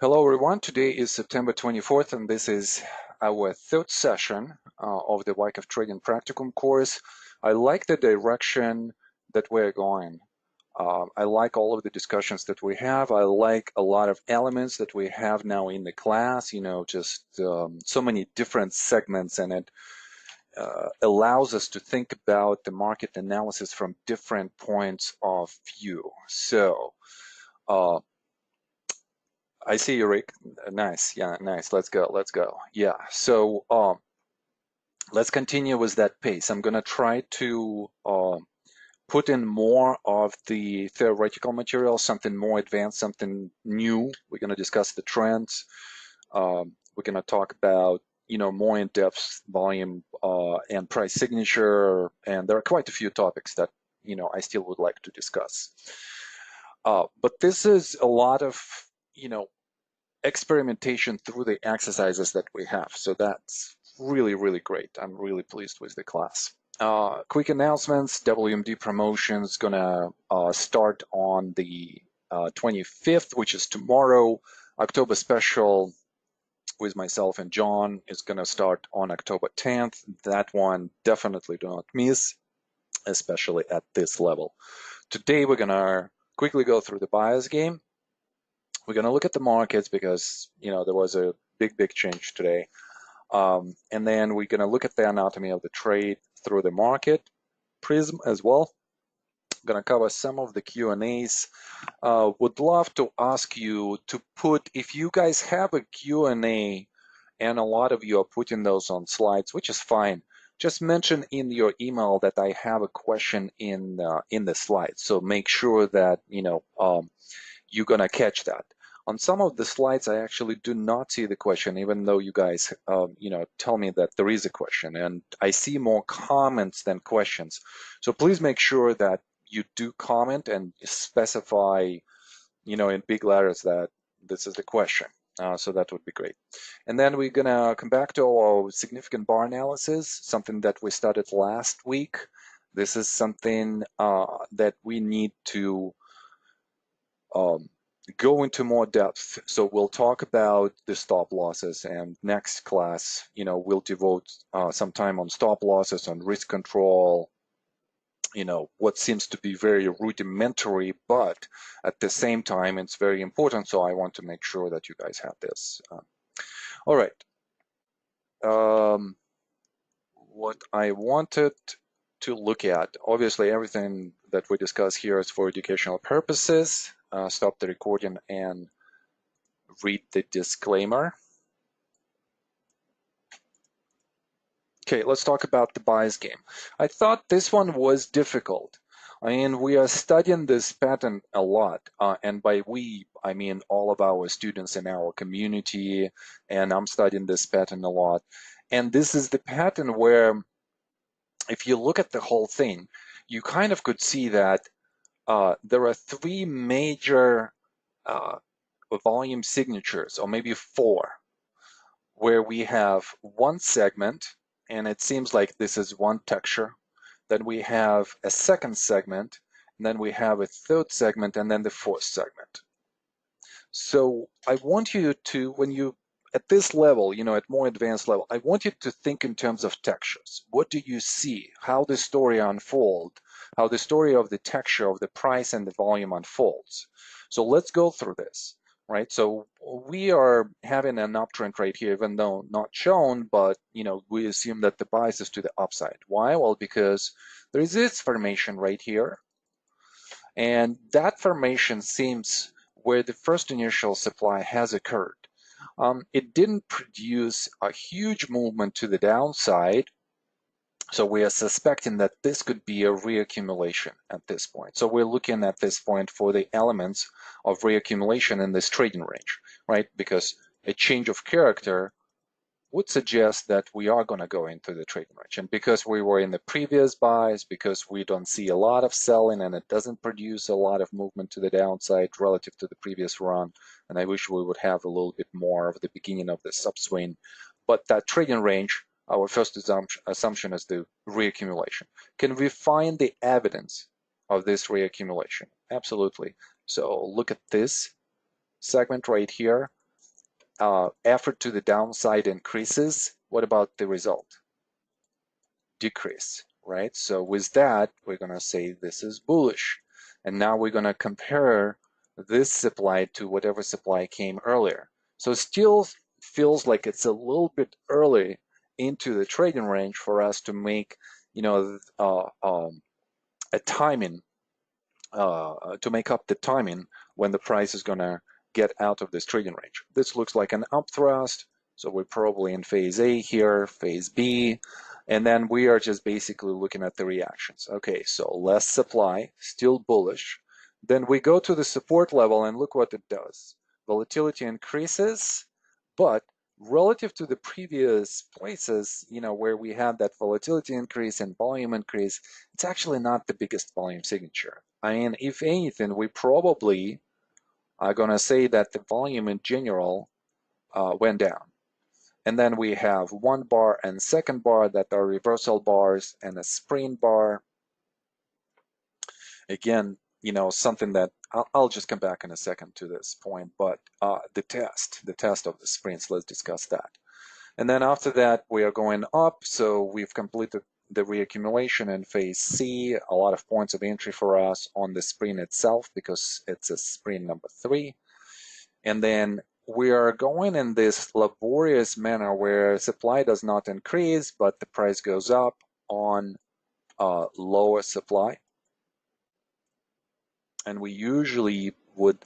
Hello everyone, today is September 24th and this is our third session of the Wyckoff Trading Practicum course. I like the direction that we're going. I like all of the discussions that we have. I like a lot of elements that we have now in the class, just so many different segments, and it allows us to think about the market analysis from different points of view. So, I see you, Rick. Nice. Yeah, nice. Let's go. Let's go. Yeah. So let's continue with that pace. I'm gonna try to put in more of the theoretical material, something more advanced, something new. We're gonna discuss the trends. We're gonna talk about more in-depth volume and price signature, and there are quite a few topics that I still would like to discuss. But this is a lot of experimentation through the exercises that we have. So that's really, really great. I'm really pleased with the class. Quick announcements, WMD promotions gonna start on the 25th, which is tomorrow. October special with myself and John is gonna start on October 10th. That one definitely do not miss, especially at this level. Today we're gonna quickly go through the bias game. We're going to look at the markets because, there was a big change today. And then we're going to look at the anatomy of the trade through the market prism as well. I'm going to cover some of the Q&As. Would love to ask you to put, if you guys have a Q&A, and a lot of you are putting those on slides, which is fine, just mention in your email that I have a question in the slides. So make sure that, you're going to catch that. On some of the slides, I actually do not see the question, even though you guys, tell me that there is a question, and I see more comments than questions. So please make sure that you do comment and specify, in big letters that this is the question. So that would be great. And then we're gonna come back to our significant bar analysis, something that we started last week. This is something that we need to go into more depth. So we'll talk about the stop losses, and next class, we'll devote some time on stop losses, on risk control, what seems to be very rudimentary, but at the same time, it's very important. So I want to make sure that you guys have this. All right. What I wanted to look at, obviously everything that we discuss here is for educational purposes. Stop the recording and read the disclaimer. Okay, let's talk about the bias game. I thought this one was difficult. I mean, we are studying this pattern a lot, and by we, I mean all of our students in our community, and I'm studying this pattern a lot. And this is the pattern where, if you look at the whole thing, you kind of could see that there are three major volume signatures, or maybe four, where we have one segment, and it seems like this is one texture. Then we have a second segment, and then we have a third segment, and then the fourth segment. So I want you to, when you, at this level, at more advanced level, I want you to think in terms of textures. What do you see? How the story unfolds? How the story of the texture of the price and the volume unfolds? So let's go through this, right? So we are having an uptrend right here, even though not shown, but we assume that the bias is to the upside. Why? Well, because there is this formation right here, and that formation seems where the first initial supply has occurred. It didn't produce a huge movement to the downside, so we are suspecting that this could be a reaccumulation at this point. So we're looking at this point for the elements of reaccumulation in this trading range, right? Because a change of character would suggest that we are going to go into the trading range. And because we were in the previous buys, because we don't see a lot of selling and it doesn't produce a lot of movement to the downside relative to the previous run, and I wish we would have a little bit more of the beginning of the subswing. But that trading range, our first assumption is the reaccumulation. Can we find the evidence of this reaccumulation? Absolutely. So look at this segment right here. effort to the downside increases, what about the result? Decrease, right? So with that, we're going to say this is bullish. And now we're going to compare this supply to whatever supply came earlier. So it still feels like it's a little bit early into the trading range for us to make, a timing, to make up the timing when the price is going to get out of this trading range. This looks like an up thrust. So we're probably in phase A here, phase B, and then we are just basically looking at the reactions. Okay, so less supply, still bullish. Then we go to the support level and look what it does. Volatility increases, but relative to the previous places, where we had that volatility increase and volume increase, it's actually not the biggest volume signature. I mean, if anything, we probably are going to say that the volume in general went down. And then we have one bar and second bar that are reversal bars and a sprint bar. Again, something that I'll just come back in a second to this point, but the test of the sprints, let's discuss that. And then after that, we are going up. So we've completed the reaccumulation in phase C, a lot of points of entry for us on the sprint itself because it's a sprint number 3. And then we are going in this laborious manner where supply does not increase, but the price goes up on lower supply. And we usually would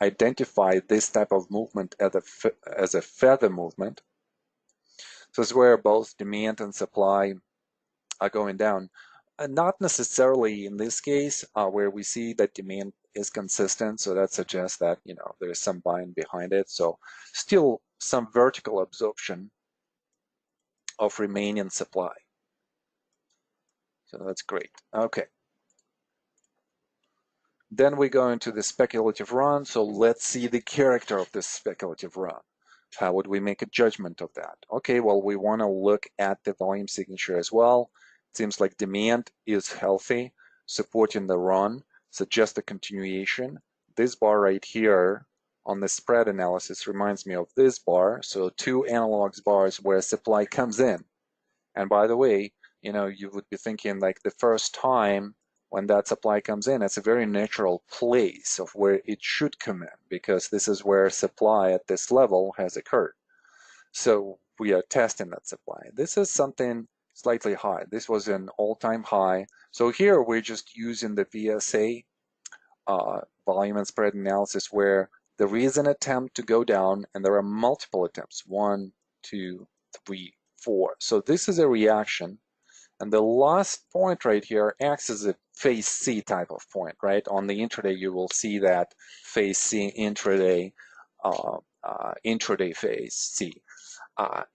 identify this type of movement as a feather movement. So it's where both demand and supply are going down. Not necessarily in this case where we see that demand is consistent, so that suggests that there's some buying behind it. So still some vertical absorption of remaining supply. So that's great. Okay. Then we go into the speculative run. So let's see the character of this speculative run. How would we make a judgment of that? Okay, well, we want to look at the volume signature as well. It seems like demand is healthy, supporting the run, suggests a continuation. This bar right here on the spread analysis reminds me of this bar. So 2 analogs bars where supply comes in. And by the way, you would be thinking like the first time when that supply comes in, it's a very natural place of where it should come in because this is where supply at this level has occurred. So we are testing that supply. This is something slightly high. This was an all-time high. So here we're just using the VSA volume and spread analysis where there is an attempt to go down and there are multiple attempts, 1, 2, 3, 4. So this is a reaction. And the last point right here acts as a phase C type of point, right? On the intraday, you will see that phase C intraday, intraday phase C.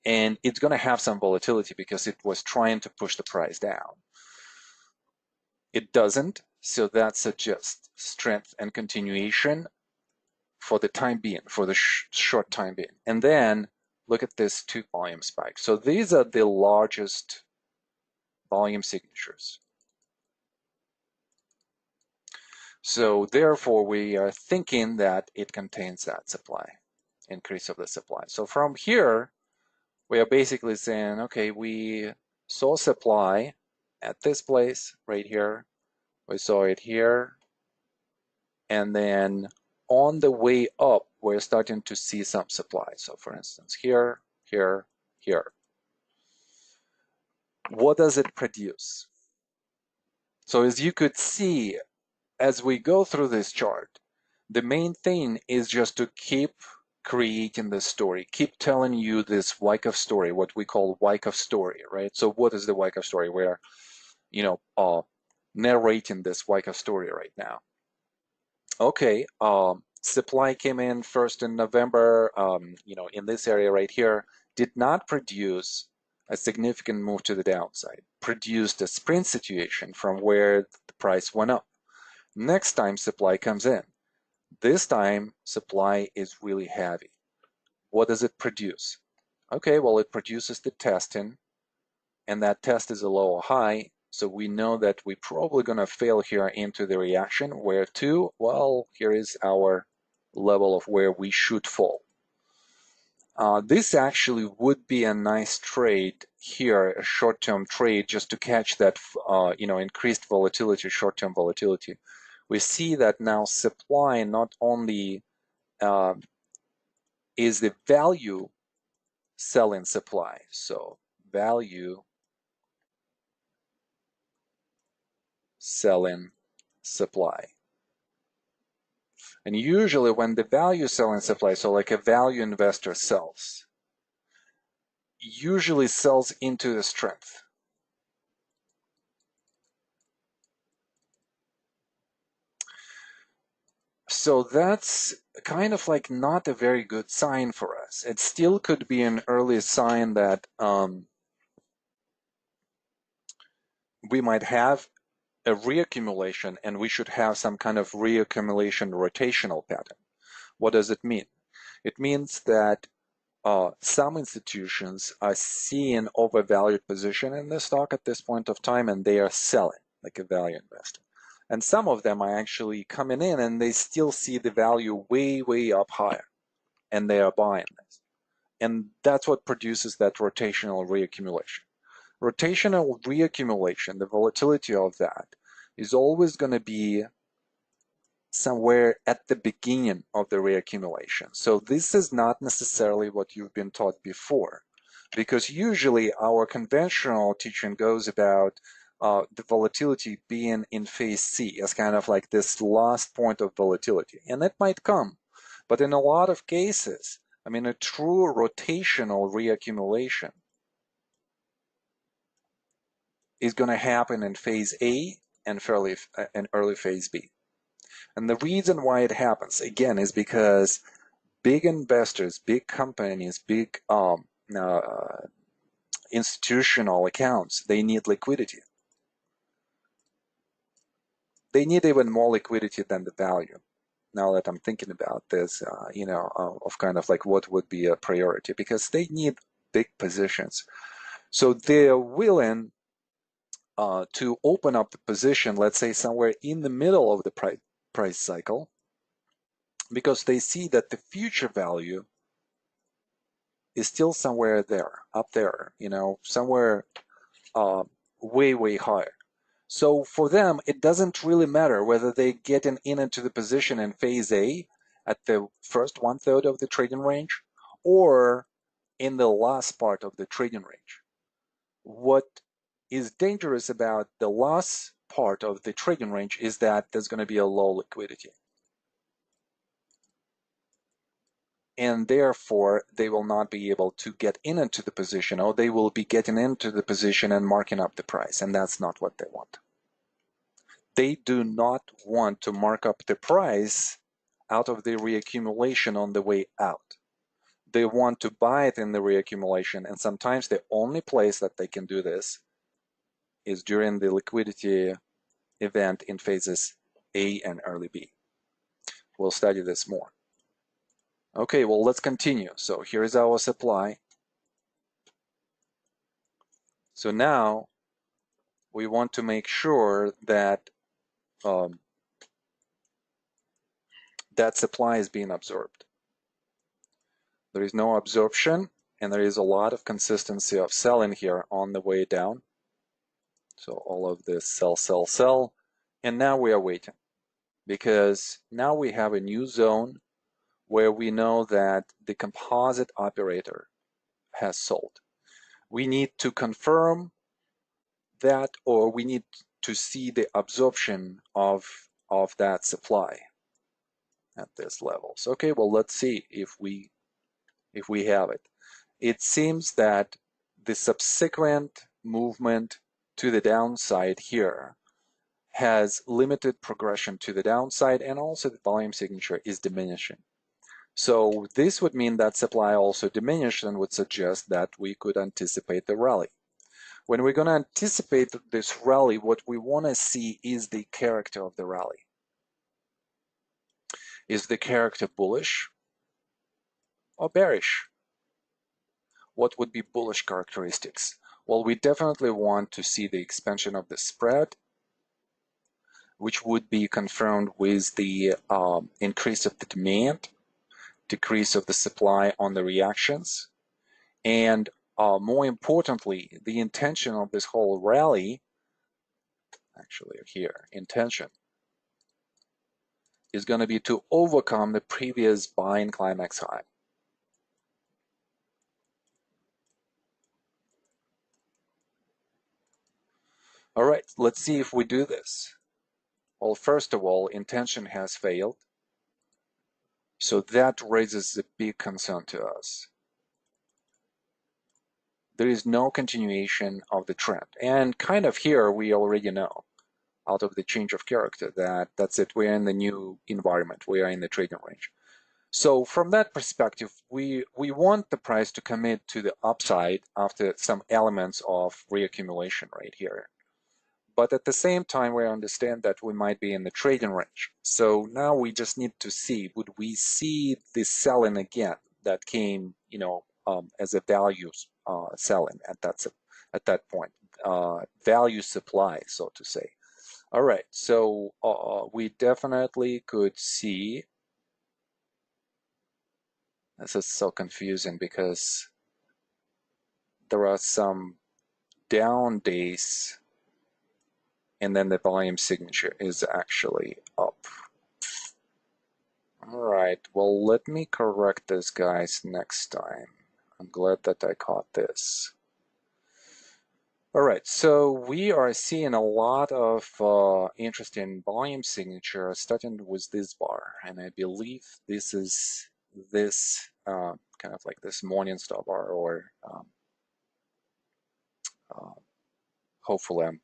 And it's going to have some volatility because it was trying to push the price down. It doesn't, so that suggests strength and continuation for the time being, for the short time being. And then look at this 2 volume spike. So these are the largest volume signatures. So therefore, we are thinking that it contains that supply, increase of the supply. So from here, we are basically saying, okay, we saw supply at this place right here. We saw it here. And then on the way up, we're starting to see some supply. So for instance, here, here, here. What does it produce? So as you could see, as we go through this chart, the main thing is just to keep creating this story, keep telling you this Wyckoff story, what we call Wyckoff story, right? So what is the Wyckoff story? We're, narrating this Wyckoff story right now. Okay, supply came in first in November, in this area right here, did not produce a significant move to the downside, produced a sprint situation from where the price went up. Next time supply comes in. This time supply is really heavy. What does it produce? Okay, well, it produces the testing, and that test is a low or high, so we know that we're probably going to fail here into the reaction. Where to? Well, here is our level of where we should fall. This actually would be a nice trade here, a short-term trade, just to catch that increased volatility, short-term volatility. We see that now supply not only is the value selling supply, so value selling supply. And usually when the value selling supply, so like a value investor sells, usually sells into the strength. So that's kind of like not a very good sign for us. It still could be an early sign that we might have a reaccumulation, and we should have some kind of reaccumulation rotational pattern. What does it mean? It means that some institutions are seeing overvalued position in the stock at this point of time, and they are selling like a value investor. And some of them are actually coming in and they still see the value way, way up higher, and they are buying this. And that's what produces that rotational reaccumulation. Rotational reaccumulation, the volatility of that, is always going to be somewhere at the beginning of the reaccumulation. So this is not necessarily what you've been taught before, because usually our conventional teaching goes about the volatility being in phase C as kind of like this last point of volatility. And it might come, but in a lot of cases, I mean, a true rotational reaccumulation is going to happen in phase A and early phase B. And the reason why it happens, again, is because big investors, big companies, big institutional accounts, they need liquidity. They need even more liquidity than the value. Now that I'm thinking about this, of kind of like what would be a priority, because they need big positions. So they're willing to open up the position, let's say somewhere in the middle of the price cycle, because they see that the future value is still somewhere there, up there, somewhere way, way higher. So for them, it doesn't really matter whether they get in into the position in phase A at the first 1/3 of the trading range or in the last part of the trading range. What is dangerous about the last part of the trading range is that there's going to be a low liquidity. And therefore they will not be able to get into the position, or they will be getting into the position and marking up the price, and that's not what they want. They do not want to mark up the price out of the reaccumulation on the way out. They want to buy it in the reaccumulation, and sometimes the only place that they can do this is during the liquidity event in phases A and early B. We'll study this more. Okay, well, let's continue. So here is our supply. So now we want to make sure that that supply is being absorbed. There is no absorption, and there is a lot of consistency of selling here on the way down. So all of this sell, sell, sell. And now we are waiting, because now we have a new zone where we know that the composite operator has sold. We need to confirm that, or we need to see the absorption of that supply at this level. So, okay, well, let's see if we have it. It seems that the subsequent movement to the downside here has limited progression to the downside, and also the volume signature is diminishing. So this would mean that supply also diminished, and would suggest that we could anticipate the rally. When we're going to anticipate this rally, what we want to see is the character of the rally. Is the character bullish or bearish? What would be bullish characteristics? Well, we definitely want to see the expansion of the spread, which would be confirmed with the increase of the demand. decrease of the supply on the reactions. And more importantly, the intention of this whole rally, actually here, intention, is going to be to overcome the previous buying climax high. All right, let's see if we do this. Well, first of all, intention has failed. So that raises a big concern to us. There is no continuation of the trend. And kind of here, we already know out of the change of character that that's it. We're in the new environment. We are in the trading range. So from that perspective, we want the price to commit to the upside after some elements of reaccumulation right here. But at the same time, we understand that we might be in the trading range. So now we just need to see, would we see this selling again that came, as a value selling at that point, value supply, so to say. All right, so we definitely could see. This is so confusing because there are some down days and then the volume signature is actually up. All right, well, let me correct this, guys, next time. I'm glad that I caught this. All right, so we are seeing a lot of interesting volume signature starting with this bar, and I believe this is this kind of like this Morningstar bar, or hopefully I'm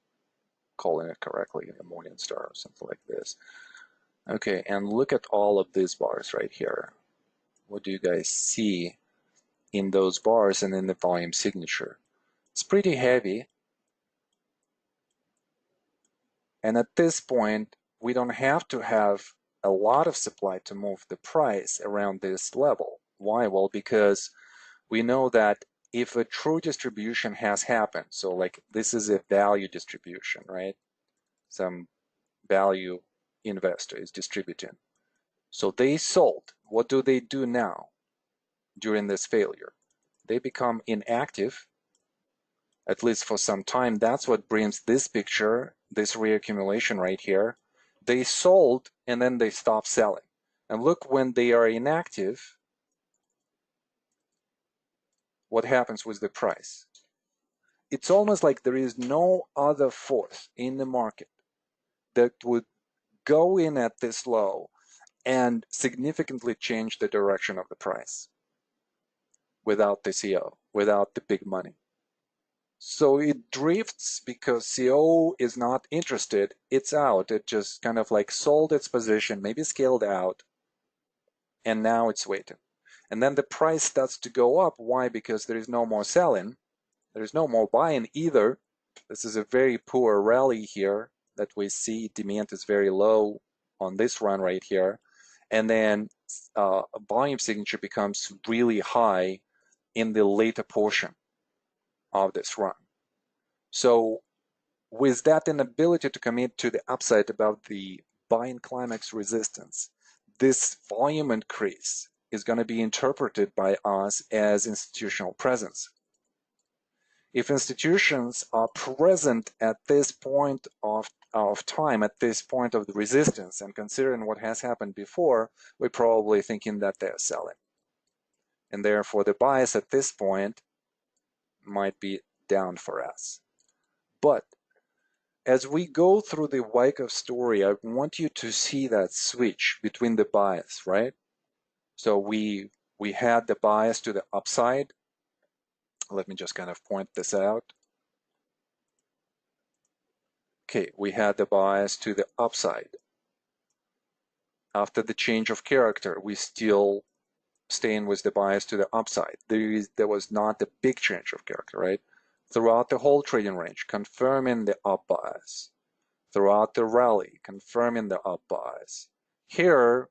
calling it correctly, a Morningstar or something like this. Okay, and look at all of these bars right here. What do you guys see in those bars and in the volume signature? It's pretty heavy. And at this point, we don't have to have a lot of supply to move the price around this level. Why? Well, because we know that if a true distribution has happened, so like this is a value distribution, right? Some value investor is distributing. So they sold. What do they do now during this failure? They become inactive, at least for some time. That's what brings this picture, this reaccumulation right here. They sold and then they stop selling. And look, when they are inactive, what happens with the price? It's almost like there is no other force in the market that would go in at this low and significantly change the direction of the price without the CO, without the big money. So it drifts because CO is not interested. It's out. It just kind of like sold its position, maybe scaled out, and now it's waiting. And then the price starts to go up. Why? Because there is no more selling. There is no more buying either. This is a very poor rally here that we see. Demand is very low on this run right here. And then a volume signature becomes really high in the later portion of this run. So with that inability to commit to the upside above the buying climax resistance, this volume increase is going to be interpreted by us as institutional presence. If institutions are present at this point of time, at this point of the resistance, and considering what has happened before, we're probably thinking that they're selling. And therefore, the bias at this point might be down for us. But as we go through the Wyckoff story, I want you to see that switch between the bias, right? So we had the bias to the upside. Let me just kind of point this out. Okay, we had the bias to the upside. After the change of character, we still staying with the bias to the upside. There was not a big change of character, right? Throughout the whole trading range, confirming the up bias. Throughout the rally, confirming the up bias. Here,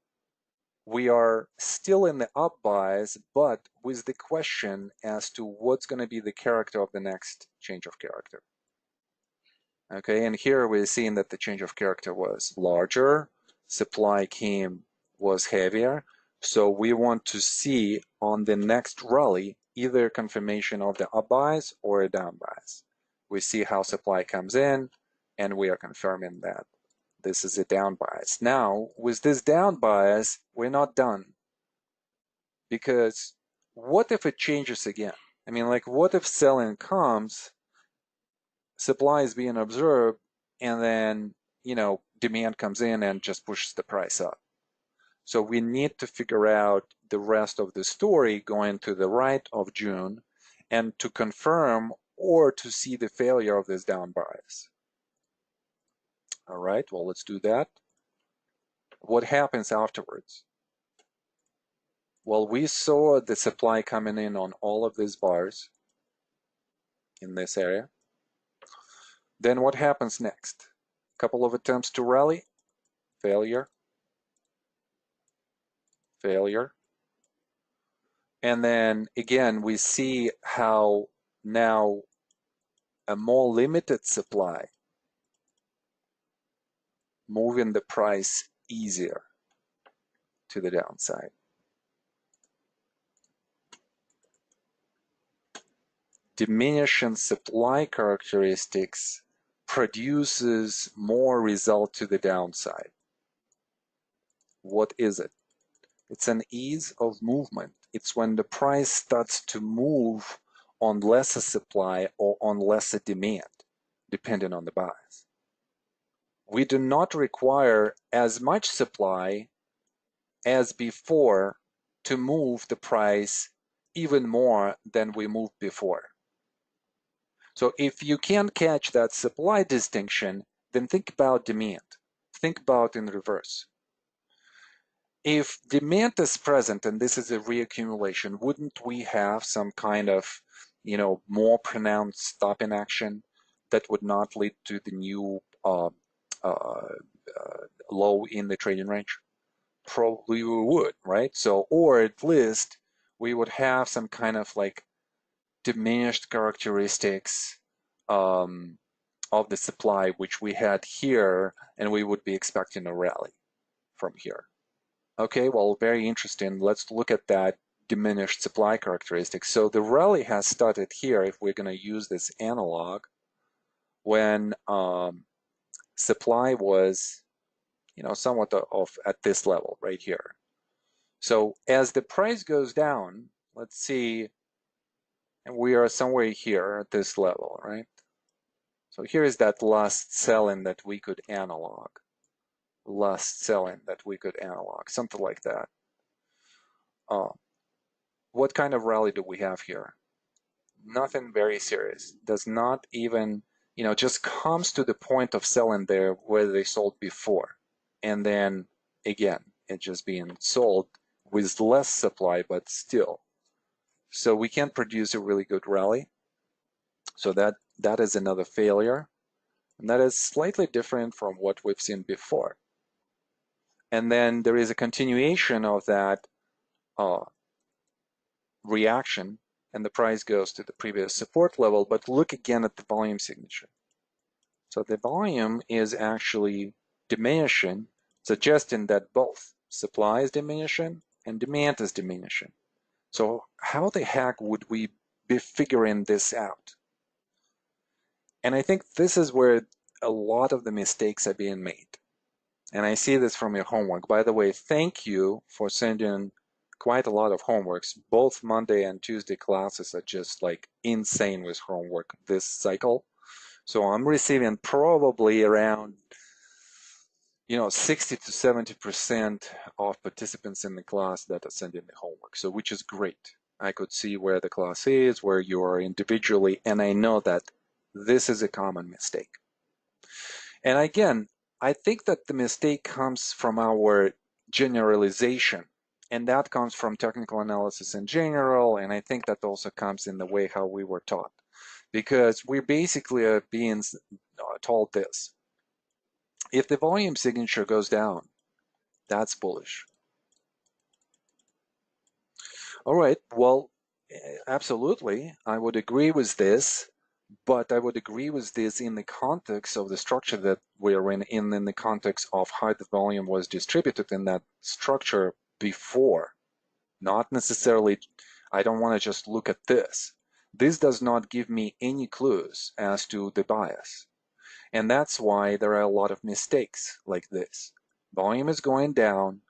we are still in the up bias, but with the question as to what's going to be the character of the next change of character. Okay, and here we're seeing that the change of character was larger, supply was heavier, So we want to see on the next rally either a confirmation of the up bias or a down bias. We see how supply comes in, and we are confirming that this is a down bias. Now, with this down bias, we're not done, because what if it changes again? I mean, like, what if sell-in comes, supply is being observed, and then, demand comes in and just pushes the price up? So we need to figure out the rest of the story going to the right of June and to confirm or to see the failure of this down bias. All right, well, let's do that. What happens afterwards? Well, we saw the supply coming in on all of these bars in this area. Then what happens next? A couple of attempts to rally, failure, failure. And then again, we see how now a more limited supply moving the price easier to the downside. Diminishing supply characteristics produces more result to the downside. What is it? It's an ease of movement. It's when the price starts to move on lesser supply or on lesser demand, depending on the bias. We do not require as much supply as before to move the price even more than we moved before. So if you can't catch that supply distinction, then think about demand. Think about in reverse. If demand is present and this is a reaccumulation, wouldn't we have some kind of, more pronounced stopping action that would not lead to the new low in the trading range? Probably we would, right? So, or at least we would have some kind of like diminished characteristics of the supply, which we had here, and we would be expecting a rally from here. Okay, well, very interesting. Let's look at that diminished supply characteristic. So the rally has started here, if we're going to use this analog, when supply was, somewhat of at this level right here. So as the price goes down, let's see, and we are somewhere here at this level, right? So here is that last sell-in that we could analog. Last sell-in that we could analog, something like that. What kind of rally do we have here? Nothing very serious. Does not even, just comes to the point of selling there where they sold before. And then again, it just being sold with less supply, but still. So we can't produce a really good rally. So that is another failure. And that is slightly different from what we've seen before. And then there is a continuation of that reaction, and the price goes to the previous support level, but look again at the volume signature. So the volume is actually diminishing, suggesting that both supply is diminishing and demand is diminishing. So how the heck would we be figuring this out? And I think this is where a lot of the mistakes are being made. And I see this from your homework. By the way, thank you for sending quite a lot of homeworks. Both Monday and Tuesday classes are just like insane with homework this cycle. So I'm receiving probably around 60 to 70% of participants in the class that are sending the homework, so which is great. I could see where the class is, where you are individually, and I know that this is a common mistake. And again, I think that the mistake comes from our generalization, and that comes from technical analysis in general, and I think that also comes in the way how we were taught, because we basically are being told this: if the volume signature goes down, that's bullish. All right, well, absolutely, I would agree with this, but I would agree with this in the context of the structure that we're in the context of how the volume was distributed in that structure. before, not necessarily, I don't want to just look at this. This does not give me any clues as to the bias. And that's why there are a lot of mistakes like this. Volume is going down,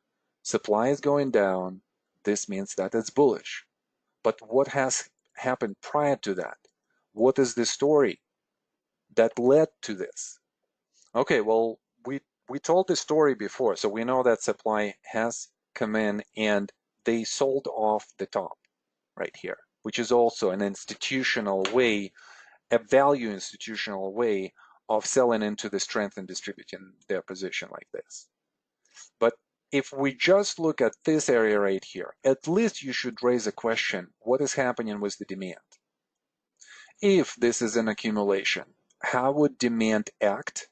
supply is going down. This means that it's bullish. But what has happened prior to that? What is the story that led to this? Okay, well, we told the story before, so we know that supply has come in and they sold off the top right here, which is also an institutional way, a value institutional way of selling into the strength and distributing their position like this. But if we just look at this area right here, at least you should raise a question, what is happening with the demand? If this is an accumulation, how would demand act?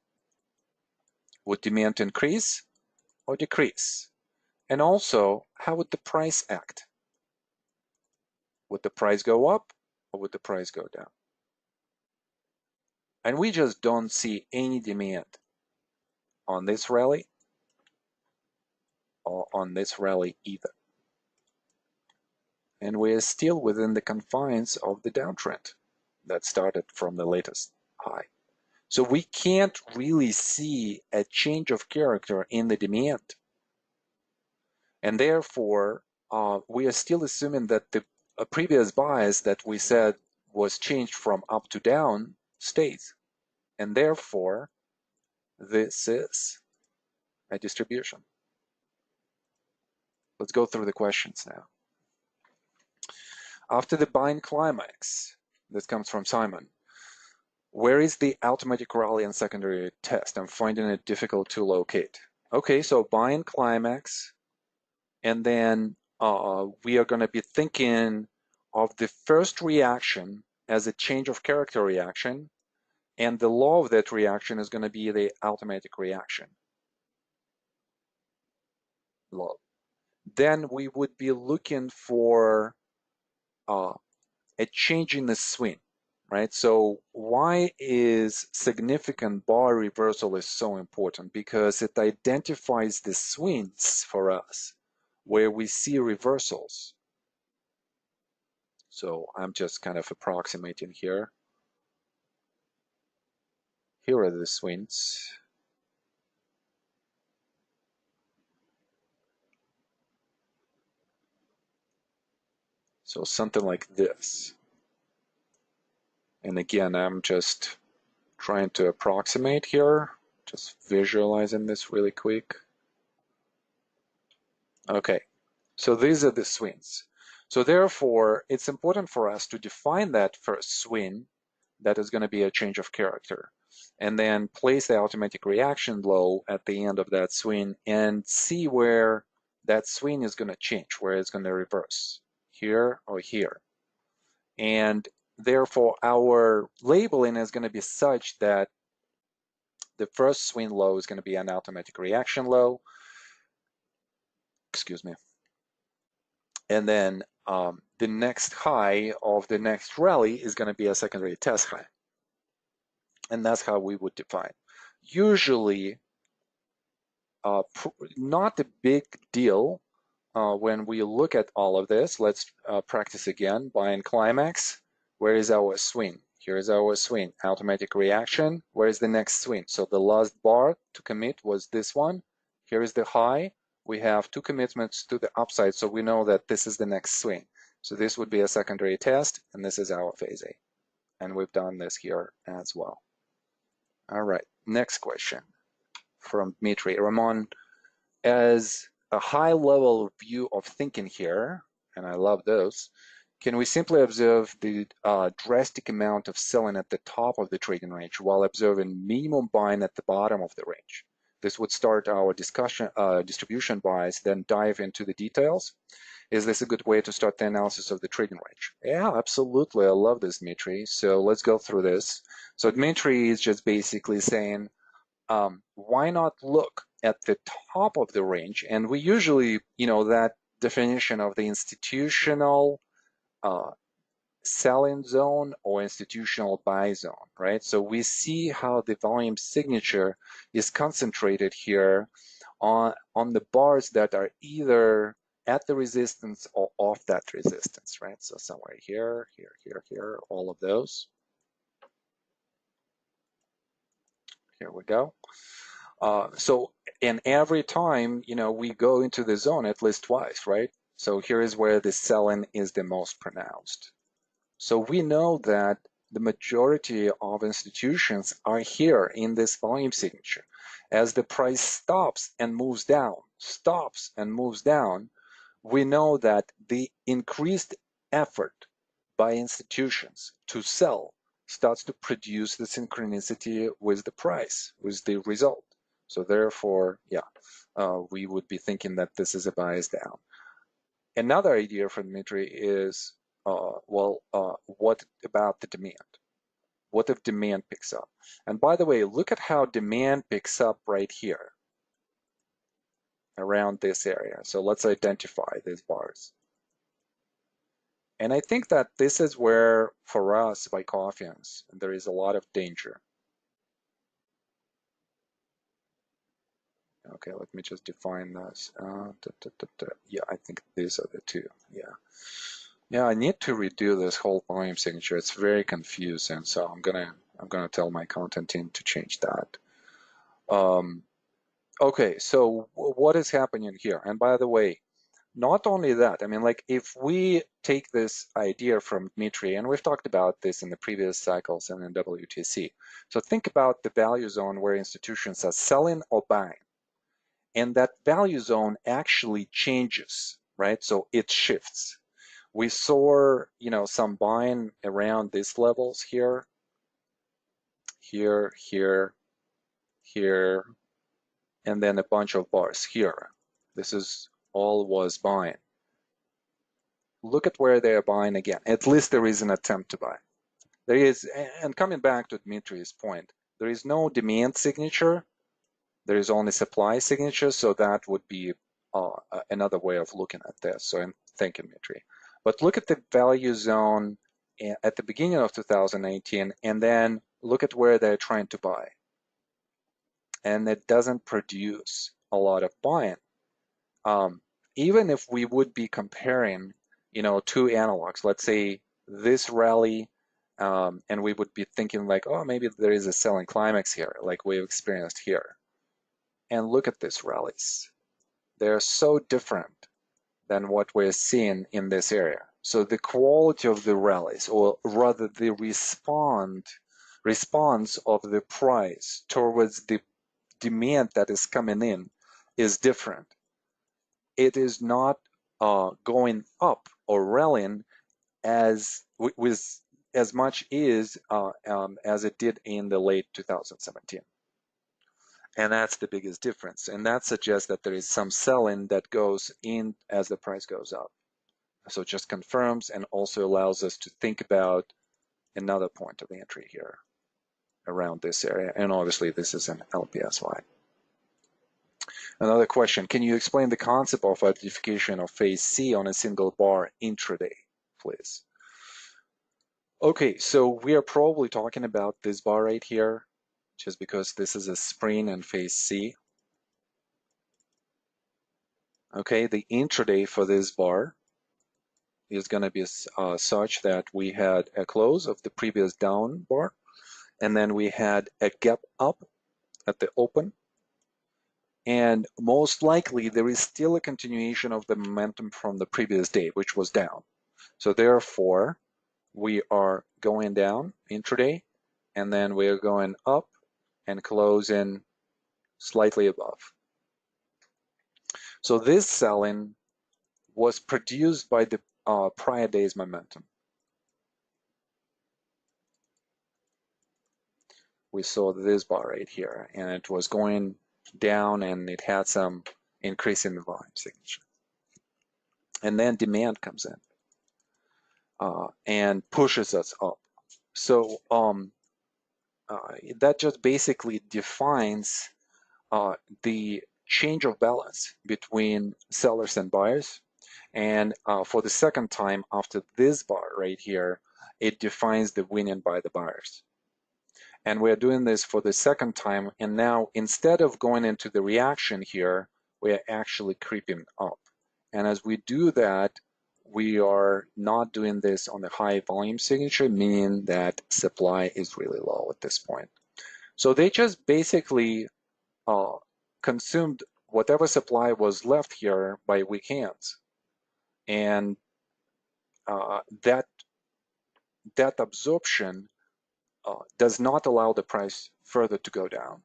Would demand increase or decrease? And also, how would the price act? Would the price go up or would the price go down? And we just don't see any demand on this rally or on this rally either. And we are still within the confines of the downtrend that started from the latest high. So we can't really see a change of character in the demand. And therefore, we are still assuming that the previous bias that we said was changed from up to down stays. And therefore, this is a distribution. Let's go through the questions now. After the buying climax, this comes from Simon. Where is the automatic rally and secondary test? I'm finding it difficult to locate. Okay, so buying climax, and then we are going to be thinking of the first reaction as a change of character reaction, and the law of that reaction is going to be the automatic reaction law. Then we would be looking for a change in the swing, right? So why is significant bar reversal is so important? Because it identifies the swings for us where we see reversals. So I'm just kind of approximating here. Here are the swings. So something like this. And again, I'm just trying to approximate here, just visualizing this really quick. Okay, so these are the swings. So therefore, it's important for us to define that first swing that is going to be a change of character, and then place the automatic reaction low at the end of that swing and see where that swing is going to change, where it's going to reverse, here or here. And therefore, our labeling is going to be such that the first swing low is going to be an automatic reaction low. Excuse me. And then the next high of the next rally is going to be a secondary test high. And that's how we would define. Usually, not a big deal when we look at all of this. Let's practice again. Buying climax. Where is our swing? Here is our swing. Automatic reaction. Where is the next swing? So the last bar to commit was this one. Here is the high. We have two commitments to the upside, so we know that this is the next swing. So this would be a secondary test, and this is our phase A. And we've done this here as well. All right, next question from Dmitry. Ramon, as a high-level view of thinking here, and I love those, can we simply observe the drastic amount of selling at the top of the trading range while observing minimum buying at the bottom of the range? This would start our discussion, distribution bias, then dive into the details. Is this a good way to start the analysis of the trading range? Yeah, absolutely. I love this, Dmitry. So let's go through this. So Dmitry is just basically saying, why not look at the top of the range? And we usually, that definition of the institutional selling zone or institutional buy zone, right? So we see how the volume signature is concentrated here on the bars that are either at the resistance or off that resistance, right? So somewhere here, here, here, here, all of those. Here we go. So, and every time, we go into the zone at least twice, right? So here is where the selling is the most pronounced. So we know that the majority of institutions are here in this volume signature. As the price stops and moves down, we know that the increased effort by institutions to sell starts to produce the synchronicity with the price, with the result. So therefore, we would be thinking that this is a bias down. Another idea from Dmitry is, what about the demand? What if demand picks up? And by the way, look at how demand picks up right here around this area. So let's identify these bars. And I think that this is where, for us, Wyckofians, there is a lot of danger. Okay, let me just define this. Yeah, I think these are the two. Yeah, I need to redo this whole volume signature. It's very confusing, so I'm gonna tell my content team to change that. Okay, so what is happening here? And by the way, not only that, I mean, like if we take this idea from Dmitry, and we've talked about this in the previous cycles and in WTC. So think about the value zone where institutions are selling or buying. And that value zone actually changes, right? So it shifts. We saw, some buying around these levels here, here, and then a bunch of bars here. This is all was buying. Look at where they are buying again. At least there is an attempt to buy. There is, and coming back to Dmitry's point, there is no demand signature. There is only supply signature, so that would be another way of looking at this. So thank you, Dmitry. But look at the value zone at the beginning of 2018, and then look at where they're trying to buy. And it doesn't produce a lot of buying. Even if we would be comparing, two analogs, let's say this rally, and we would be thinking like, oh, maybe there is a selling climax here, like we've experienced here. And look at these rallies. They're so different than what we're seeing in this area. So the quality of the rallies, or rather the response of the price towards the demand that is coming in is different. It is not going up or rallying as with as much as it did in the late 2017. And that's the biggest difference. And that suggests that there is some selling that goes in as the price goes up. So it just confirms and also allows us to think about another point of entry here around this area. And obviously this is an LPSY. Another question, can you explain the concept of identification of phase C on a single bar intraday, please? Okay, so we are probably talking about this bar right here, just because this is a spring and phase C. Okay, the intraday for this bar is going to be such that we had a close of the previous down bar, and then we had a gap up at the open, and most likely there is still a continuation of the momentum from the previous day, which was down. So therefore, we are going down intraday, and then we are going up and closing slightly above. So this selling was produced by the prior day's momentum. We saw this bar right here, and it was going down, and it had some increase in the volume signature. And then demand comes in and pushes us up. So that just basically defines the change of balance between sellers and buyers. And for the second time after this bar right here, it defines the winning by the buyers. And we're doing this for the second time. And now instead of going into the reaction here, we're actually creeping up. And as we do that, we are not doing this on the high volume signature, meaning that supply is really low at this point. So they just basically consumed whatever supply was left here by weak hands. And that absorption does not allow the price further to go down,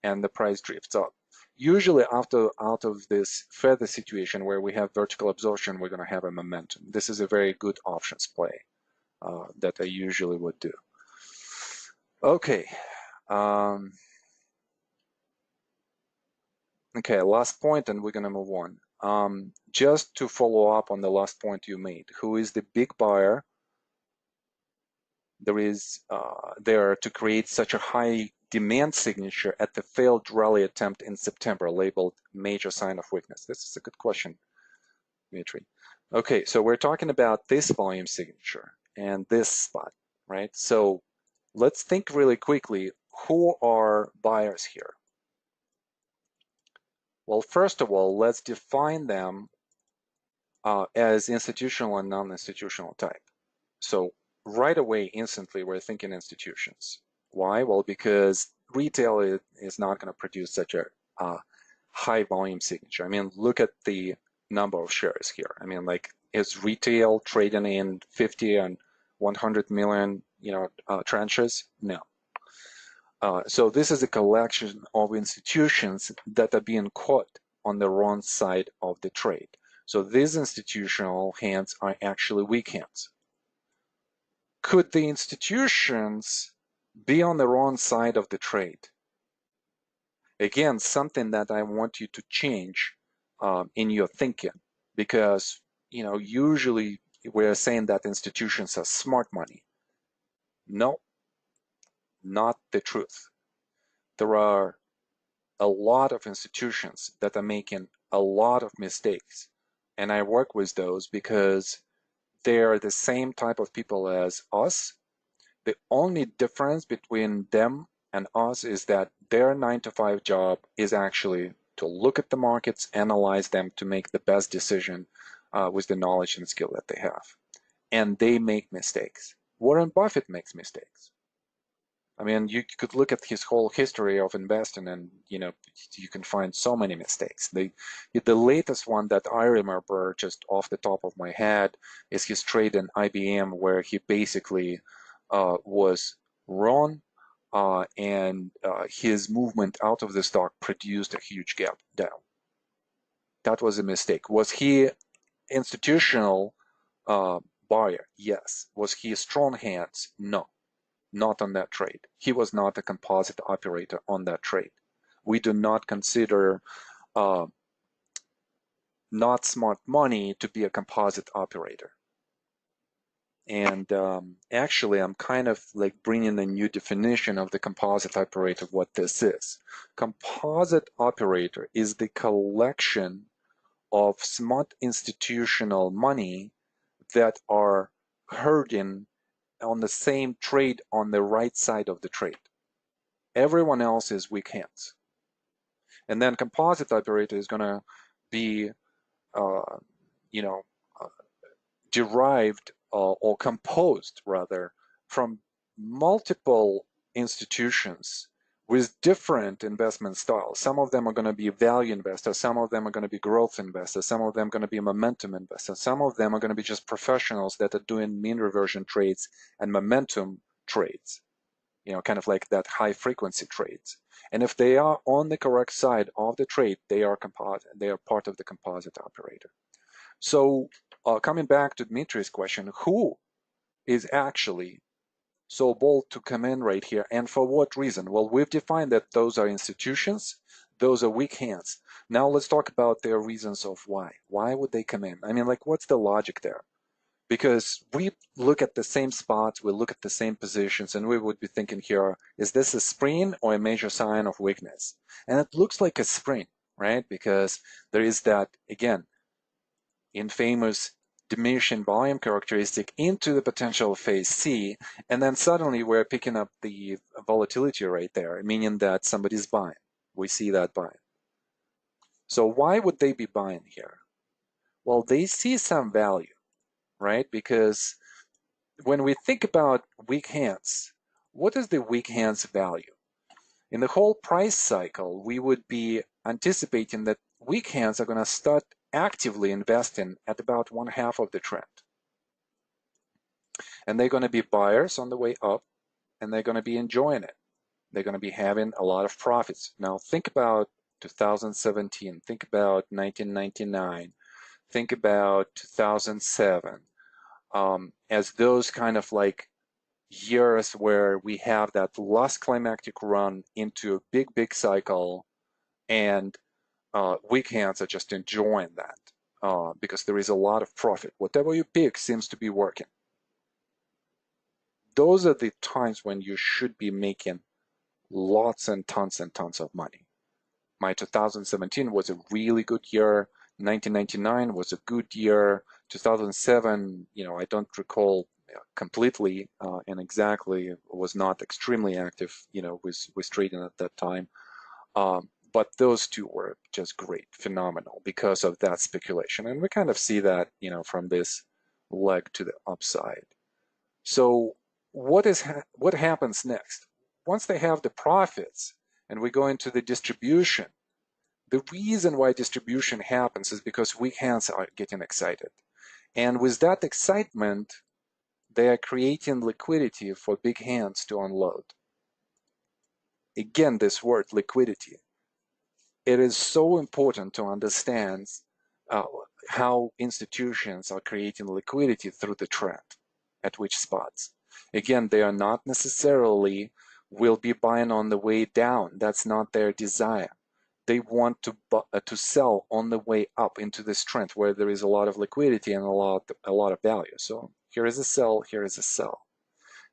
and the price drifts up. Usually out of this feather situation where we have vertical absorption, we're going to have a momentum. This is a very good options play that I usually would do. Okay. Okay, last point, and we're going to move on. Just to follow up on the last point you made, who is the big buyer there to create such a high demand signature at the failed rally attempt in September, labeled major sign of weakness? This is a good question, Dmitry. Okay, so we're talking about this volume signature and this spot, right? So let's think really quickly, who are buyers here? Well, first of all, let's define them as institutional and non-institutional type. So right away, instantly, we're thinking institutions. Why? Well, because retail is not going to produce such a high volume signature. I mean, look at the number of shares here. I mean, like, is retail trading in 50 and 100 million, tranches? No. So this is a collection of institutions that are being caught on the wrong side of the trade. So these institutional hands are actually weak hands. Could the institutions be on the wrong side of the trade? Again, something that I want you to change in your thinking, because usually we're saying that institutions are smart money. No, not the truth. There are a lot of institutions that are making a lot of mistakes, and I work with those because they are the same type of people as us. The only difference between them and us is that their 9-to-5 job is actually to look at the markets, analyze them to make the best decision with the knowledge and skill that they have. And they make mistakes. Warren Buffett makes mistakes. I mean, you could look at his whole history of investing and, you can find so many mistakes. The latest one that I remember just off the top of my head is his trade in IBM, where he basically was wrong and his movement out of the stock produced a huge gap down. That was a mistake. Was he institutional buyer? Yes. Was he strong hands? No. Not on that trade. He was not a composite operator on that trade. We do not consider not smart money to be a composite operator. And actually, I'm kind of like bringing a new definition of the composite operator, what this is. Composite operator is the collection of smart institutional money that are herding on the same trade on the right side of the trade. Everyone else is weak hands. And then composite operator is going to be, derived or composed rather from multiple institutions with different investment styles. Some of them are going to be value investors, some of them are going to be growth investors, some of them are going to be momentum investors, some of them are going to be just professionals that are doing mean reversion trades and momentum trades, kind of like that high frequency trades. And if they are on the correct side of the trade, they are part of the composite operator. So coming back to Dmitry's question, who is actually so bold to come in right here, and for what reason? Well, we've defined that those are institutions, those are weak hands. Now let's talk about their reasons of why. Why would they come in? I mean, like, what's the logic there? Because we look at the same spots, we look at the same positions, and we would be thinking here, is this a spring or a major sign of weakness? And it looks like a spring, right? Because there is that, again, infamous diminishing volume characteristic into the potential phase C, and then suddenly we're picking up the volatility right there, meaning that somebody's buying. We see that buying. So why would they be buying here? Well, they see some value, right? Because when we think about weak hands, what is the weak hands value? In the whole price cycle, we would be anticipating that weak hands are going to start actively investing at about 1/2 of the trend. And they're going to be buyers on the way up, and they're going to be enjoying it. They're going to be having a lot of profits. Now, think about 2017, think about 1999, think about 2007, as those kind of like years where we have that last climactic run into a big cycle, and weak hands are just enjoying that because there is a lot of profit. Whatever you pick seems to be working. Those are the times when you should be making lots and tons of money. My 2017 was a really good year. 1999 was a good year. 2007, I don't recall completely and exactly, was not extremely active, with trading at that time. But those two were just great, phenomenal because of that speculation. And we kind of see that, from this leg to the upside. So what happens next? Once they have the profits and we go into the distribution, the reason why distribution happens is because weak hands are getting excited. And with that excitement, they are creating liquidity for big hands to unload. Again, this word liquidity. It is so important to understand how institutions are creating liquidity through the trend, at which spots. Again, they are not necessarily will be buying on the way down. That's not their desire. They want to sell on the way up into this trend where there is a lot of liquidity and a lot of value. So here is a sell, here is a sell.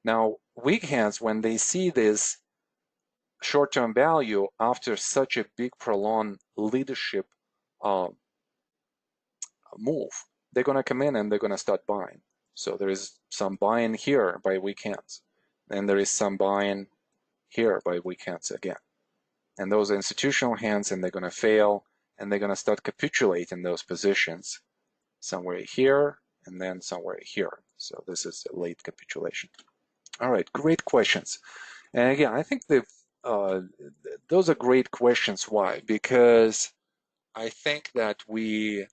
Now, weak hands, when they see this short-term value after such a big prolonged leadership move, they're going to come in and they're going to start buying. So there is some buying here by weak hands, and there is some buying here by weak hands again. And those are institutional hands, and they're going to fail, and they're going to start capitulating those positions somewhere here and then somewhere here. So this is a late capitulation. All right, great questions. And again, I think those are great questions. Why? Because I think that we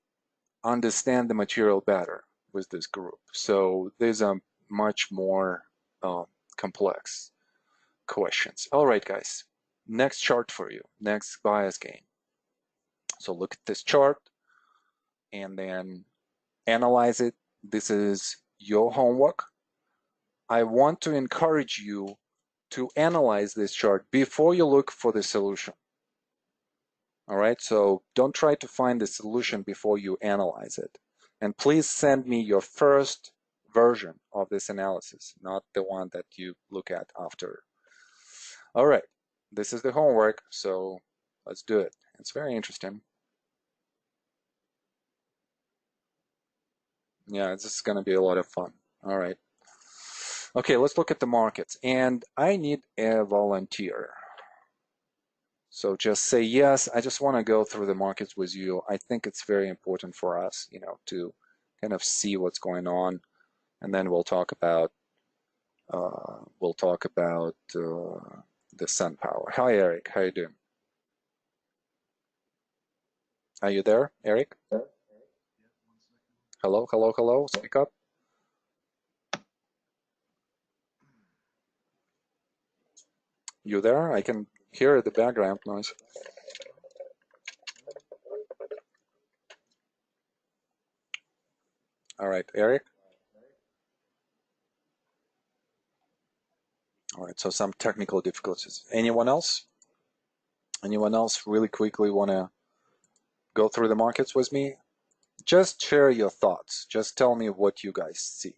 understand the material better with this group. So these are much more complex questions. All right, guys, next chart for you, next bias game. So look at this chart and then analyze it. This is your homework. I want to encourage you to analyze this chart before you look for the solution. All right, so don't try to find the solution before you analyze it. And please send me your first version of this analysis, not the one that you look at after. All right, this is the homework, so let's do it. It's very interesting. Yeah, this is going to be a lot of fun. All right. Okay, let's look at the markets. And I need a volunteer. So just say yes. I just want to go through the markets with you. I think it's very important for us, to kind of see what's going on, and then we'll talk about the SunPower. Hi, Eric. How you doing? Are you there, Eric? Hello, hello, hello. Speak up. You there? I can hear the background noise. All right, Eric. All right, so some technical difficulties. Anyone else? Anyone else really quickly want to go through the markets with me? Just share your thoughts. Just tell me what you guys see.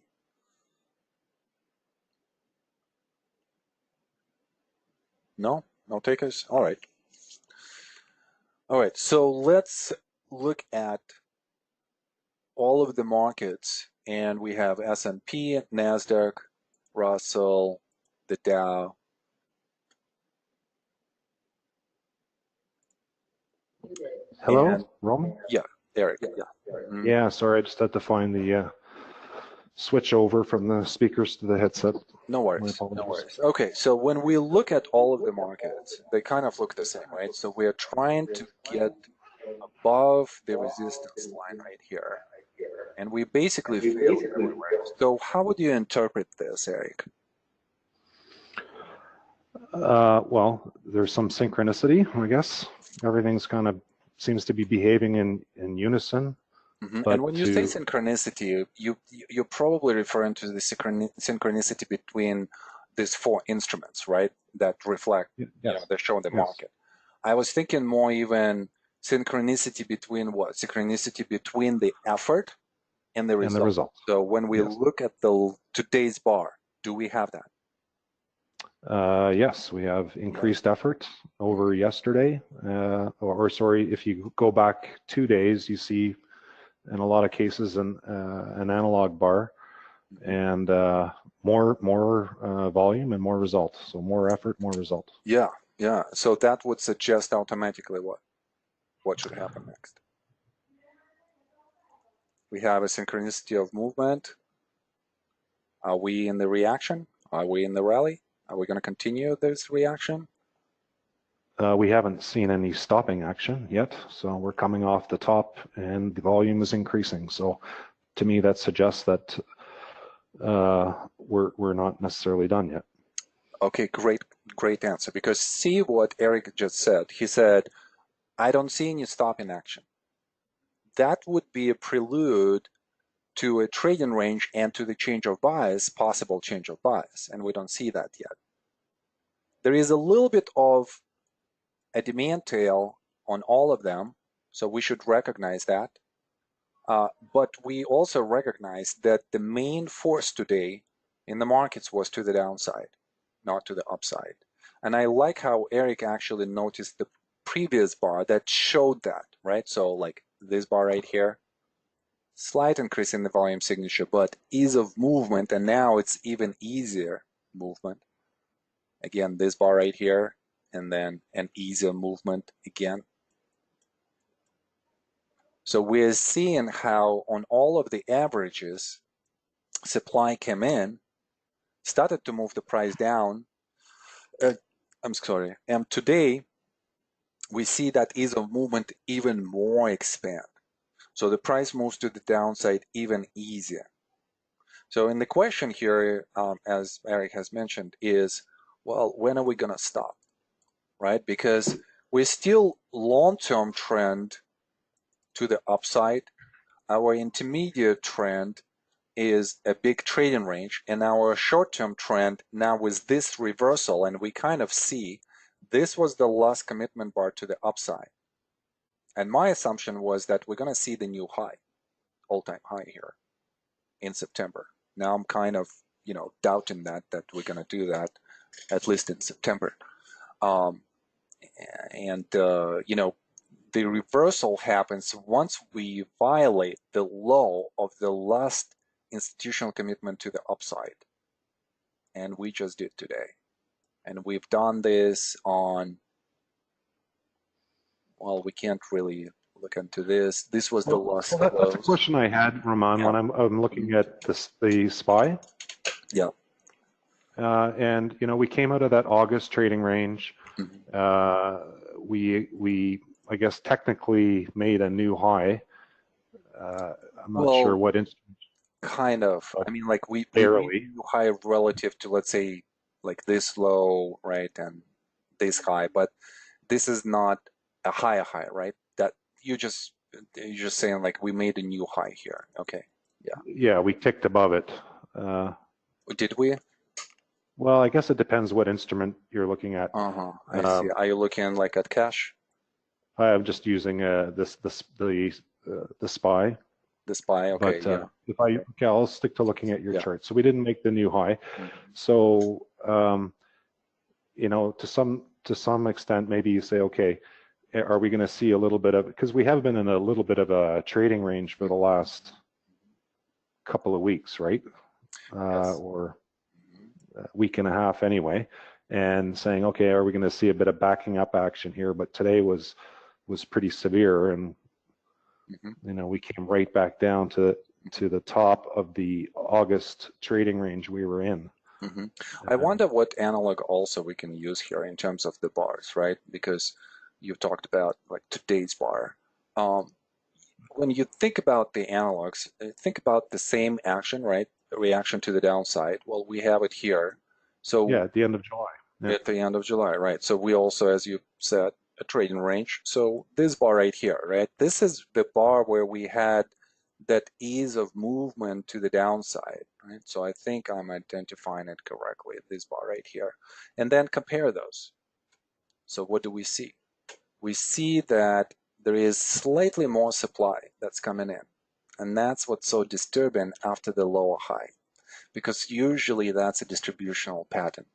No? No takers? All right. All right, so let's look at all of the markets, and we have S&P, NASDAQ, Russell, the Dow. Hello, Roman? Yeah, Eric, yeah. Mhm. Yeah, sorry, I just had to find the switch over from the speakers to the headset. No My worries, no apologies. worries. Okay, so when we look at all of the markets, they kind of look the same, right? So we are trying to get above the resistance line right here, and we basically failed everywhere. So how would you interpret this, Eric? Well, there's some synchronicity, I guess. Everything's kind of seems to be behaving in unison, And but when you say synchronicity, you're probably referring to the synchronicity between these four instruments, right? That reflect, yes, they show the yes, market. I was thinking more even synchronicity between what? Synchronicity between the effort and the and the result. result. So when we Yes. look at the today's bar, do we have that? Yes, we have increased effort over yesterday, or sorry, if you go back 2 days, you see in a lot of cases an analog bar and more volume and more result. So more effort, more result. Yeah, yeah. So that would suggest automatically what should happen next. We have a synchronicity of movement. Are we in the reaction? Are we in the rally? Are we going to continue this reaction? We haven't seen any stopping action yet, so we're coming off the top and the volume is increasing. So to me, that suggests that we're not necessarily done yet. Okay, great answer. Because see what Eric just said. He said, I don't see any stopping action. That would be a prelude to a trading range and to the change of bias, possible change of bias, and we don't see that yet. There is a little bit of a demand tail on all of them, so we should recognize that. But we also recognize that the main force today in the markets was to the downside, not to the upside. And I like how Eric actually noticed the previous bar that showed that, right? So like this bar right here, slight increase in the volume signature, but ease of movement, and now it's even easier movement. Again, this bar right here, and then an easier movement again. So we're seeing how on all of the averages, supply came in, started to move the price down. I'm sorry. And today, we see that ease of movement even more expand. So the price moves to the downside even easier. So in the question here, as Eric has mentioned, is, well, when are we going to stop, right? Because we're still long-term trend to the upside. Our intermediate trend is a big trading range, and our short-term trend now is this reversal, and we kind of see this was the last commitment bar to the upside. And my assumption was that we're going to see the new high, all-time high here in September. Now I'm kind of, doubting that we're going to do that, at least in September. And the reversal happens once we violate the low of the last institutional commitment to the upside. And we just did today. And we've done this on, well, we can't really look into this. This was the last Well, that's a close. question I had, Roman, Yeah. when I'm looking at the SPY. Yeah. And we came out of that August trading range. Mm-hmm. We I guess technically made a new high. I'm not Well, sure what instrument. kind of. I mean, like we made a Barely. new high relative to, let's say, like this low, right, and this high, but this is not a high, right? That you're just saying like we made a new high here. Okay. Yeah. Yeah, we ticked above it. Did we? Well, I guess it depends what instrument you're looking at. I see. Are you looking like at cash? I'm just using the SPY. The SPY, okay, But yeah. okay, I'll stick to looking at your Yeah. chart. So we didn't make the new high. Mhm. So to some extent, maybe you say, okay, are we going to see a little bit of, because we have been in a little bit of a trading range for the last couple of weeks, right? Yes. Or a week and a half anyway, and saying, okay, are we going to see a bit of backing up action here? But today was pretty severe, and We came right back down to the top of the August trading range we were in. I wonder what analog also we can use here in terms of the bars, right? Because you've talked about like today's bar. When you think about the analogs, think about the same action, right? Reaction to the downside. Well, we have it here. So yeah, at the end of July. Yeah. at the end of July, right? So we also, as you said, a trading range. So this bar right here, right? This is the bar where we had that ease of movement to the downside, right? So I think I'm identifying it correctly, this bar right here. And then compare those. So what do we see? We see that there is slightly more supply that's coming in. And that's what's so disturbing after the lower high, because usually that's a distributional pattern.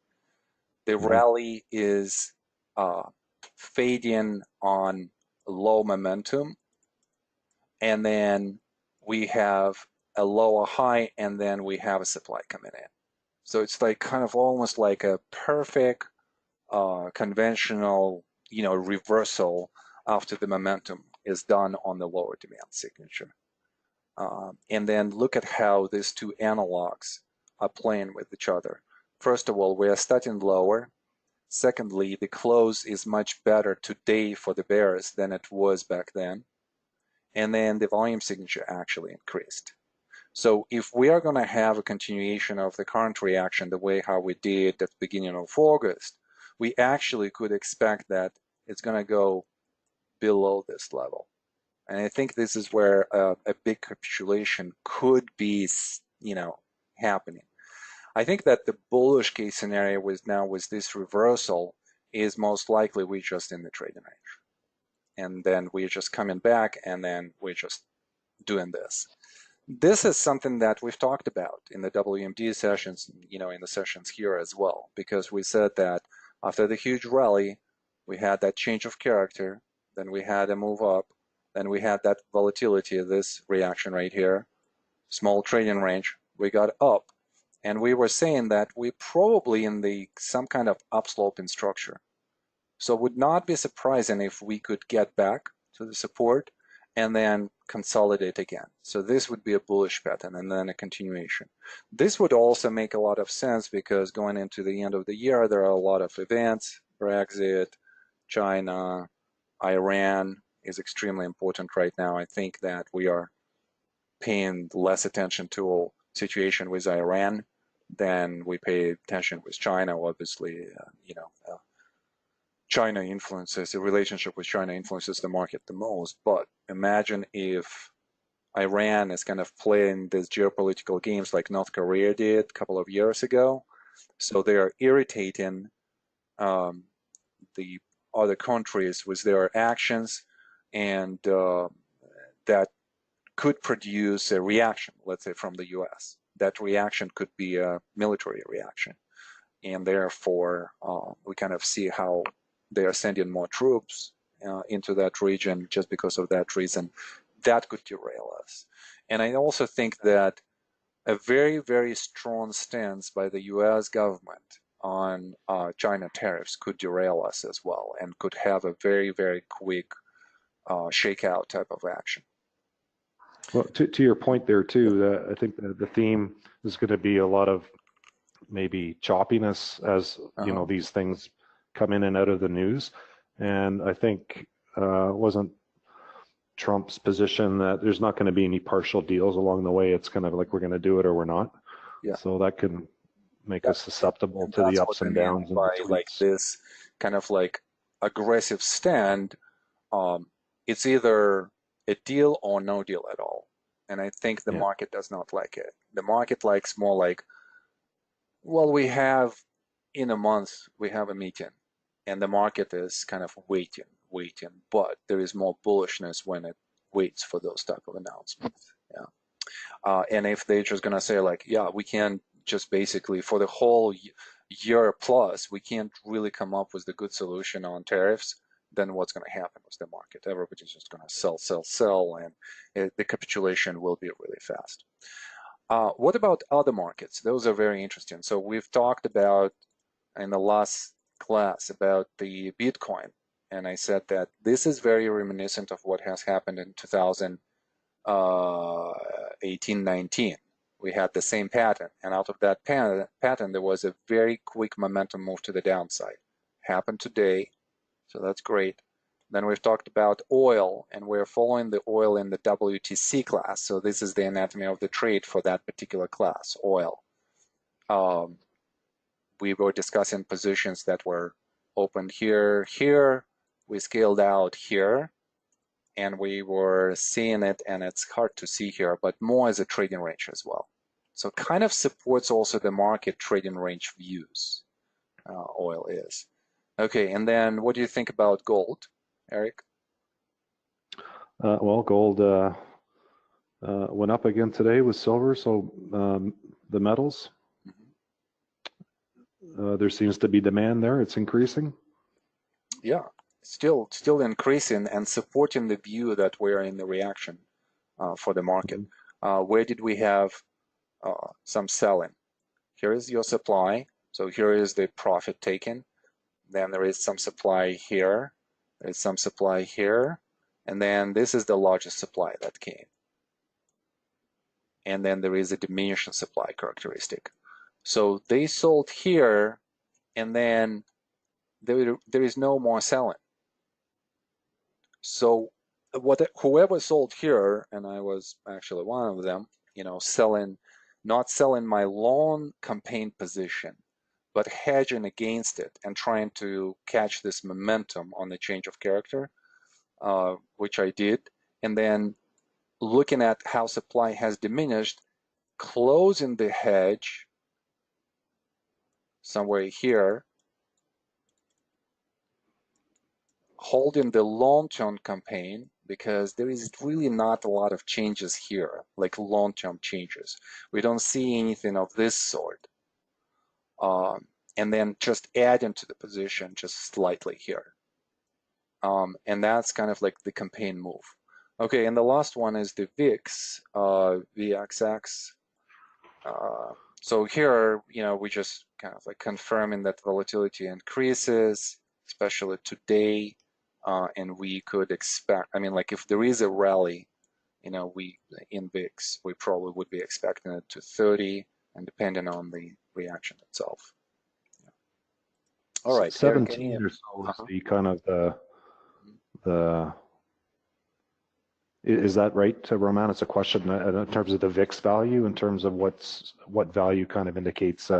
The rally is fading on low momentum, and then we have a lower high, and then we have a supply coming in. So it's like kind of almost like a perfect conventional, reversal after the momentum is done on the lower demand signature. And then look at how these two analogs are playing with each other. First of all, we are starting lower. Secondly, the close is much better today for the bears than it was back then. And then the volume signature actually increased. So if we are going to have a continuation of the current reaction the way how we did at the beginning of August, we actually could expect that it's going to go below this level. And I think this is where a big capitulation could be, happening. I think that the bullish case scenario with this reversal is most likely we're just in the trading range. And then we're just coming back, and then we're just doing this. This is something that we've talked about in the WMD sessions, in the sessions here as well, because we said that after the huge rally, we had that change of character, then we had a move up, then we had that volatility, this reaction right here, small trading range, we got up, and we were saying that we're probably in some kind of upslope in structure. So it would not be surprising if we could get back to the support and then consolidate again. So this would be a bullish pattern and then a continuation. This would also make a lot of sense because going into the end of the year, there are a lot of events, Brexit, China, Iran is extremely important right now. I think that we are paying less attention to a situation with Iran than we pay attention with China. Obviously, China influences, the relationship with China influences the market the most. But imagine if Iran is kind of playing these geopolitical games like North Korea did a couple of years ago. So they are irritating the other countries with their actions, and that could produce a reaction, let's say, from the US. That reaction could be a military reaction. And therefore, we kind of see how they are sending more troops into that region just because of that reason. That could derail us. And I also think that a very, very strong stance by the US government on China tariffs could derail us as well and could have a very, very quick shakeout type of action. Well, to your point there too, I think the theme is going to be a lot of maybe choppiness as these things come in and out of the news. And I think wasn't Trump's position that there's not going to be any partial deals along the way. It's kind of like we're going to do it or we're not. Yeah. So that can make us susceptible to the ups and downs. And by like this kind of like aggressive stand, it's either a deal or no deal at all. And I think the market does not like it. The market likes more like, well, we have in a month, we have a meeting, and the market is kind of waiting, but there is more bullishness when it waits for those type of announcements. Yeah. And if they're just going to say like, yeah, we can't just basically for the whole year plus, we can't really come up with the good solution on tariffs, then what's going to happen with the market? Everybody's just going to sell, and the capitulation will be really fast. What about other markets? Those are very interesting. So we've talked about in the last class about the Bitcoin and I said that this is very reminiscent of what has happened in 2018-19. We had the same pattern, and out of that pattern, there was a very quick momentum move to the downside. Happened today, so that's great. Then we've talked about oil, and we're following the oil in the WTC class. So this is the anatomy of the trade for that particular class, oil. We were discussing positions that were opened here, here. We scaled out here, and we were seeing it, and it's hard to see here, but more as a trading range as well. So it kind of supports also the market trading range views, oil is. Okay, and then what do you think about gold, Eric? Well, gold went up again today with silver, so the metals, there seems to be demand there. It's increasing. Yeah, still increasing and supporting the view that we're in the reaction for the market. Where did we have some selling? Here is your supply. So here is the profit taken. Then there is some supply here. There is some supply here. And then this is the largest supply that came. And then there is a diminishing supply characteristic. So they sold here, and then there is no more selling. So whoever sold here, and I was actually one of them, not selling my long campaign position, but hedging against it and trying to catch this momentum on the change of character, which I did, and then looking at how supply has diminished, closing the hedge somewhere here, holding the long-term campaign, because there is really not a lot of changes here, like long-term changes. We don't see anything of this sort. And then just adding to the position just slightly here. And that's kind of like the campaign move. Okay, and the last one is the VIX, VXX. So here, we just kind of like confirming that volatility increases, especially today, and we could expect, like if there is a rally, in VIX, we probably would be expecting it to 30, and depending on the reaction itself. Yeah. All right, 17 Eric, or so is the kind of the. Is that right, Roman? It's a question in terms of the VIX value, in terms of what value kind of indicates,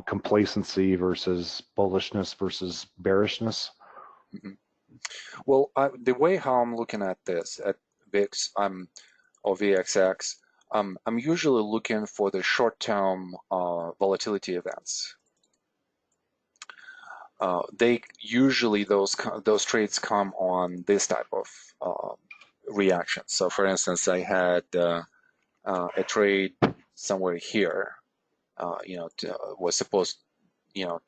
complacency versus bullishness versus bearishness. Mm-hmm. Well, the way how I'm looking at this at VIX, or VXX, I'm usually looking for the short-term volatility events. They usually those trades come on this type of reaction. So, for instance, I had a trade somewhere here. Was supposed, to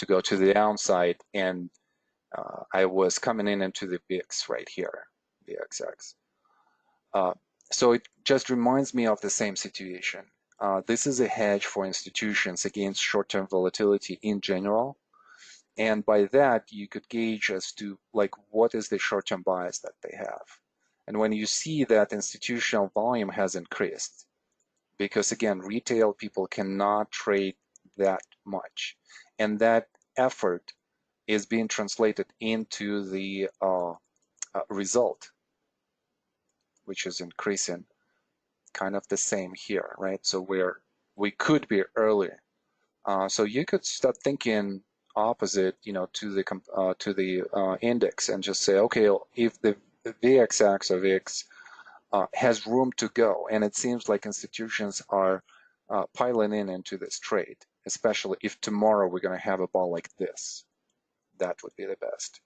go to the downside, and I was coming into the VIX right here, VXX. So it just reminds me of the same situation. This is a hedge for institutions against short-term volatility in general. And by that, you could gauge as to like what is the short-term bias that they have. And when you see that institutional volume has increased, because again, retail people cannot trade that much, and that effort is being translated into the result, which is increasing, kind of the same here, right? So we could be early. So you could start thinking opposite, to the index, and just say, okay, if the VXX or VIX has room to go, and it seems like institutions are piling into this trade, especially if tomorrow we're going to have a ball like this, that would be the best,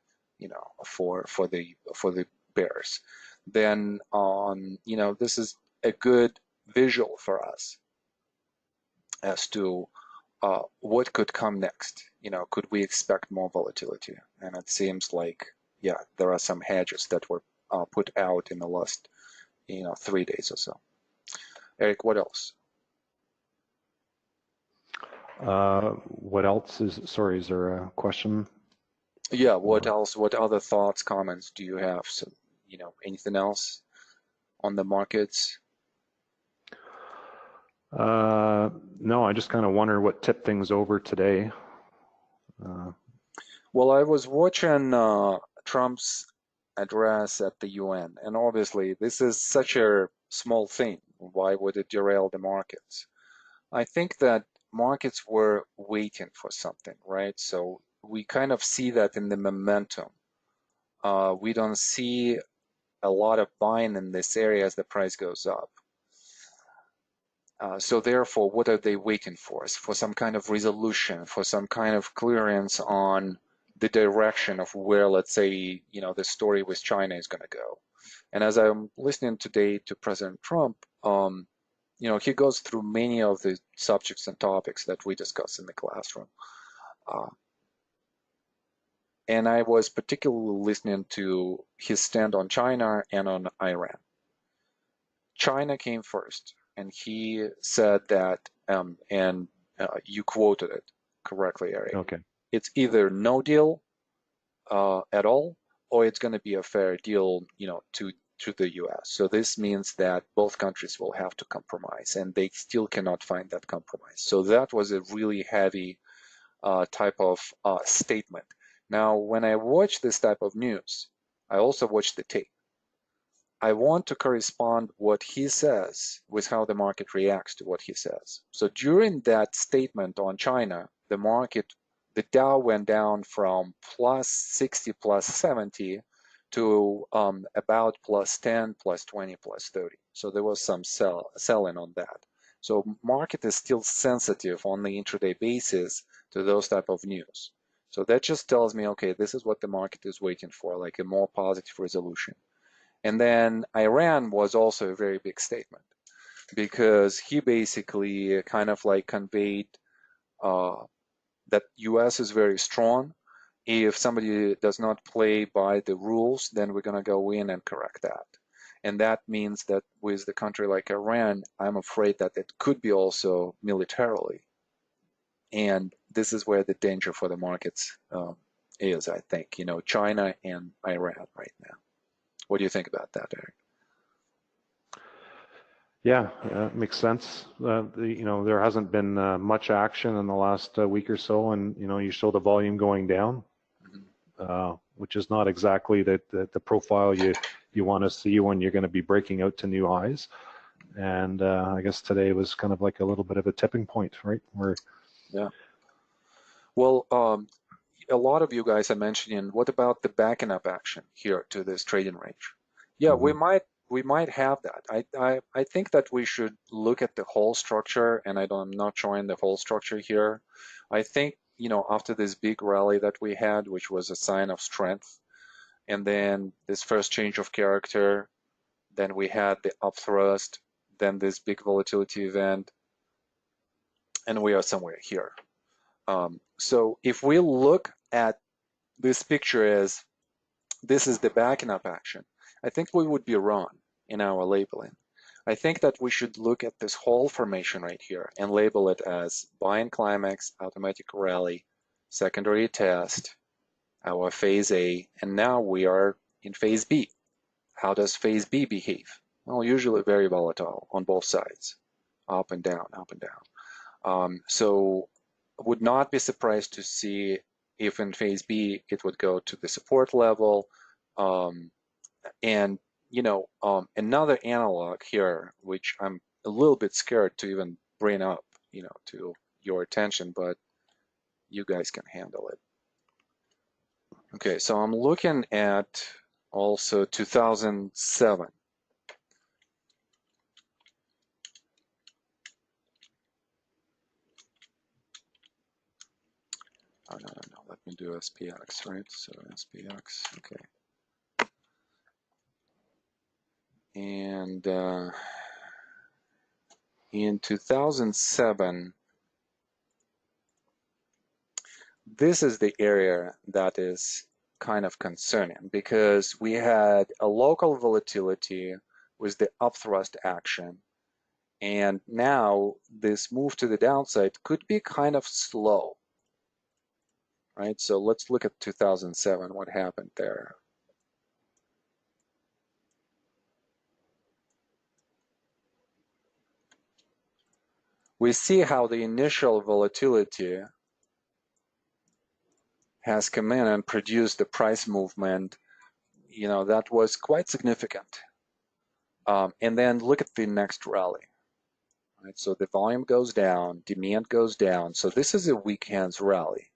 for the bears. Then this is a good visual for us as to what could come next. Could we expect more volatility? And it seems like, yeah, there are some hedges that were put out in the last 3 days or so. Eric, what else? What else is there a question? Yeah, what else? What other thoughts, comments do you have? So, anything else on the markets? No, I just kind of wonder what tipped things over today. Well, I was watching Trump's address at the UN, and obviously this is such a small thing. Why would it derail the markets? I think that markets were waiting for something, right? So we kind of see that in the momentum. We don't see a lot of buying in this area as the price goes up. So therefore, what are they waiting for? For some kind of resolution, for some kind of clearance on the direction of where, let's say, the story with China is going to go. And as I'm listening today to President Trump, he goes through many of the subjects and topics that we discuss in the classroom. And I was particularly listening to his stand on China and on Iran. China came first, and he said that, and you quoted it correctly, Eric. Okay. It's either no deal at all, or it's going to be a fair deal, to the U.S. So this means that both countries will have to compromise, and they still cannot find that compromise. So that was a really heavy type of statement. Now, when I watch this type of news, I also watch the tape. I want to correspond what he says with how the market reacts to what he says. So during that statement on China, the Dow went down from plus 60, plus 70 to about plus 10, plus 20, plus 30. So there was some selling on that. So market is still sensitive on the intraday basis to those type of news. So that just tells me, okay, this is what the market is waiting for, like a more positive resolution. And then Iran was also a very big statement because he basically kind of like conveyed that US is very strong. If somebody does not play by the rules, then we're going to go in and correct that. And that means that with the country like Iran, I'm afraid that it could be also militarily. And this is where the danger for the markets is, I think, China and Iran right now. What do you think about that, Eric? Yeah, makes sense. There hasn't been much action in the last week or so, and you show the volume going down, which is not exactly the profile you want to see when you're going to be breaking out to new highs. And I guess today was kind of like a little bit of a tipping point, right? Yeah. Well, a lot of you guys are mentioning, what about the backing up action here to this trading range? Yeah, we might have that. I think that we should look at the whole structure, and I'm not showing the whole structure here. I think, after this big rally that we had, which was a sign of strength, and then this first change of character, then we had the upthrust, then this big volatility event, and we are somewhere here. So if we look at this picture as this is the backing up action, I think we would be wrong in our labeling. I think that we should look at this whole formation right here and label it as buying climax, automatic rally, secondary test, our phase A, and now we are in phase B. How does phase B behave? Well, usually very volatile on both sides, up and down, up and down. So would not be surprised to see if in phase B it would go to the support level. And another analog here, which I'm a little bit scared to even bring up, to your attention, but you guys can handle it. Okay, so I'm looking at also 2007. Oh, no, let me do SPX, right? So SPX, okay. And in 2007, this is the area that is kind of concerning because we had a local volatility with the upthrust action. And now this move to the downside could be kind of slow. right? So let's look at 2007, what happened there. We see how the initial volatility has come in and produced a price movement, that was quite significant. And then look at the next rally. Right? So the volume goes down, demand goes down. So this is a weak hands rally.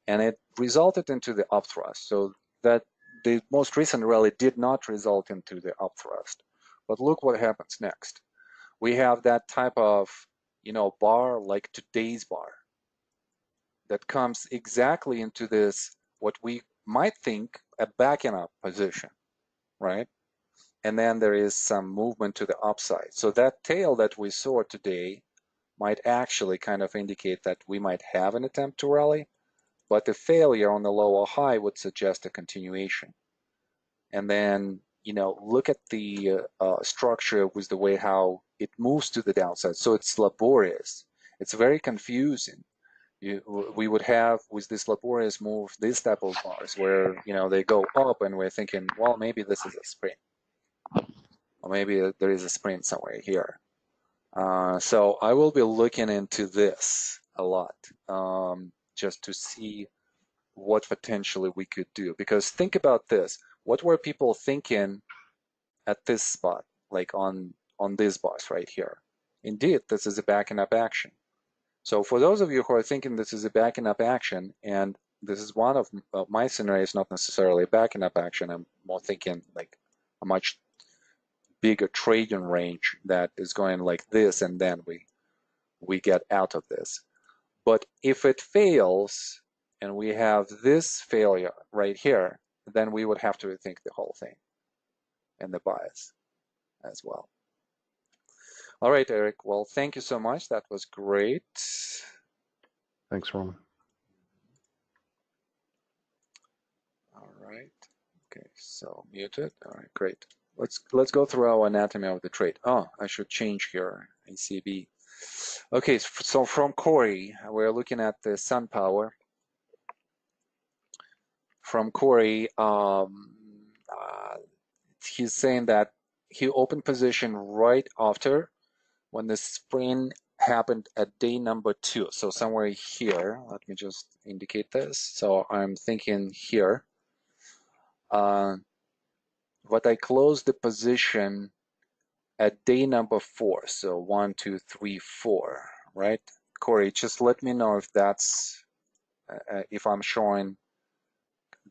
And it resulted into the upthrust. So that the most recent rally did not result into the upthrust. But look what happens next. We have that type of, bar like today's bar that comes exactly into this, what we might think a backing up position, right? And then there is some movement to the upside. So that tail that we saw today might actually kind of indicate that we might have an attempt to rally, but the failure on the lower high would suggest a continuation. And then, look at the structure with the way how it moves to the downside. So it's laborious. It's very confusing. We would have with this laborious move this type of bars where they go up and we're thinking, well, maybe this is a sprint, or maybe there is a sprint somewhere here. So I will be looking into this a lot, just to see what potentially we could do. Because think about this: what were people thinking at this spot, like on these bars right here? Indeed, this is a backing up action. So for those of you who are thinking this is a backing up action, and this is one of my scenarios, not necessarily a backing up action, I'm more thinking like a much bigger trading range that is going like this, and then we get out of this. But if it fails, and we have this failure right here, then we would have to rethink the whole thing and the bias as well. All right, Eric. Well, thank you so much. That was great. Thanks, Roman. All right. Okay, so muted. All right, great. Let's go through our anatomy of the trade. Oh, I should change here. ACB. Okay, so from Corey, we're looking at the SunPower. From Corey, he's saying that he opened position right after when the sprint happened at day number 2. So somewhere here, let me just indicate this. So I'm thinking here. But I closed the position at day number 4. So 1, 2, 3, 4, right? Corey, just let me know if that's, if I'm showing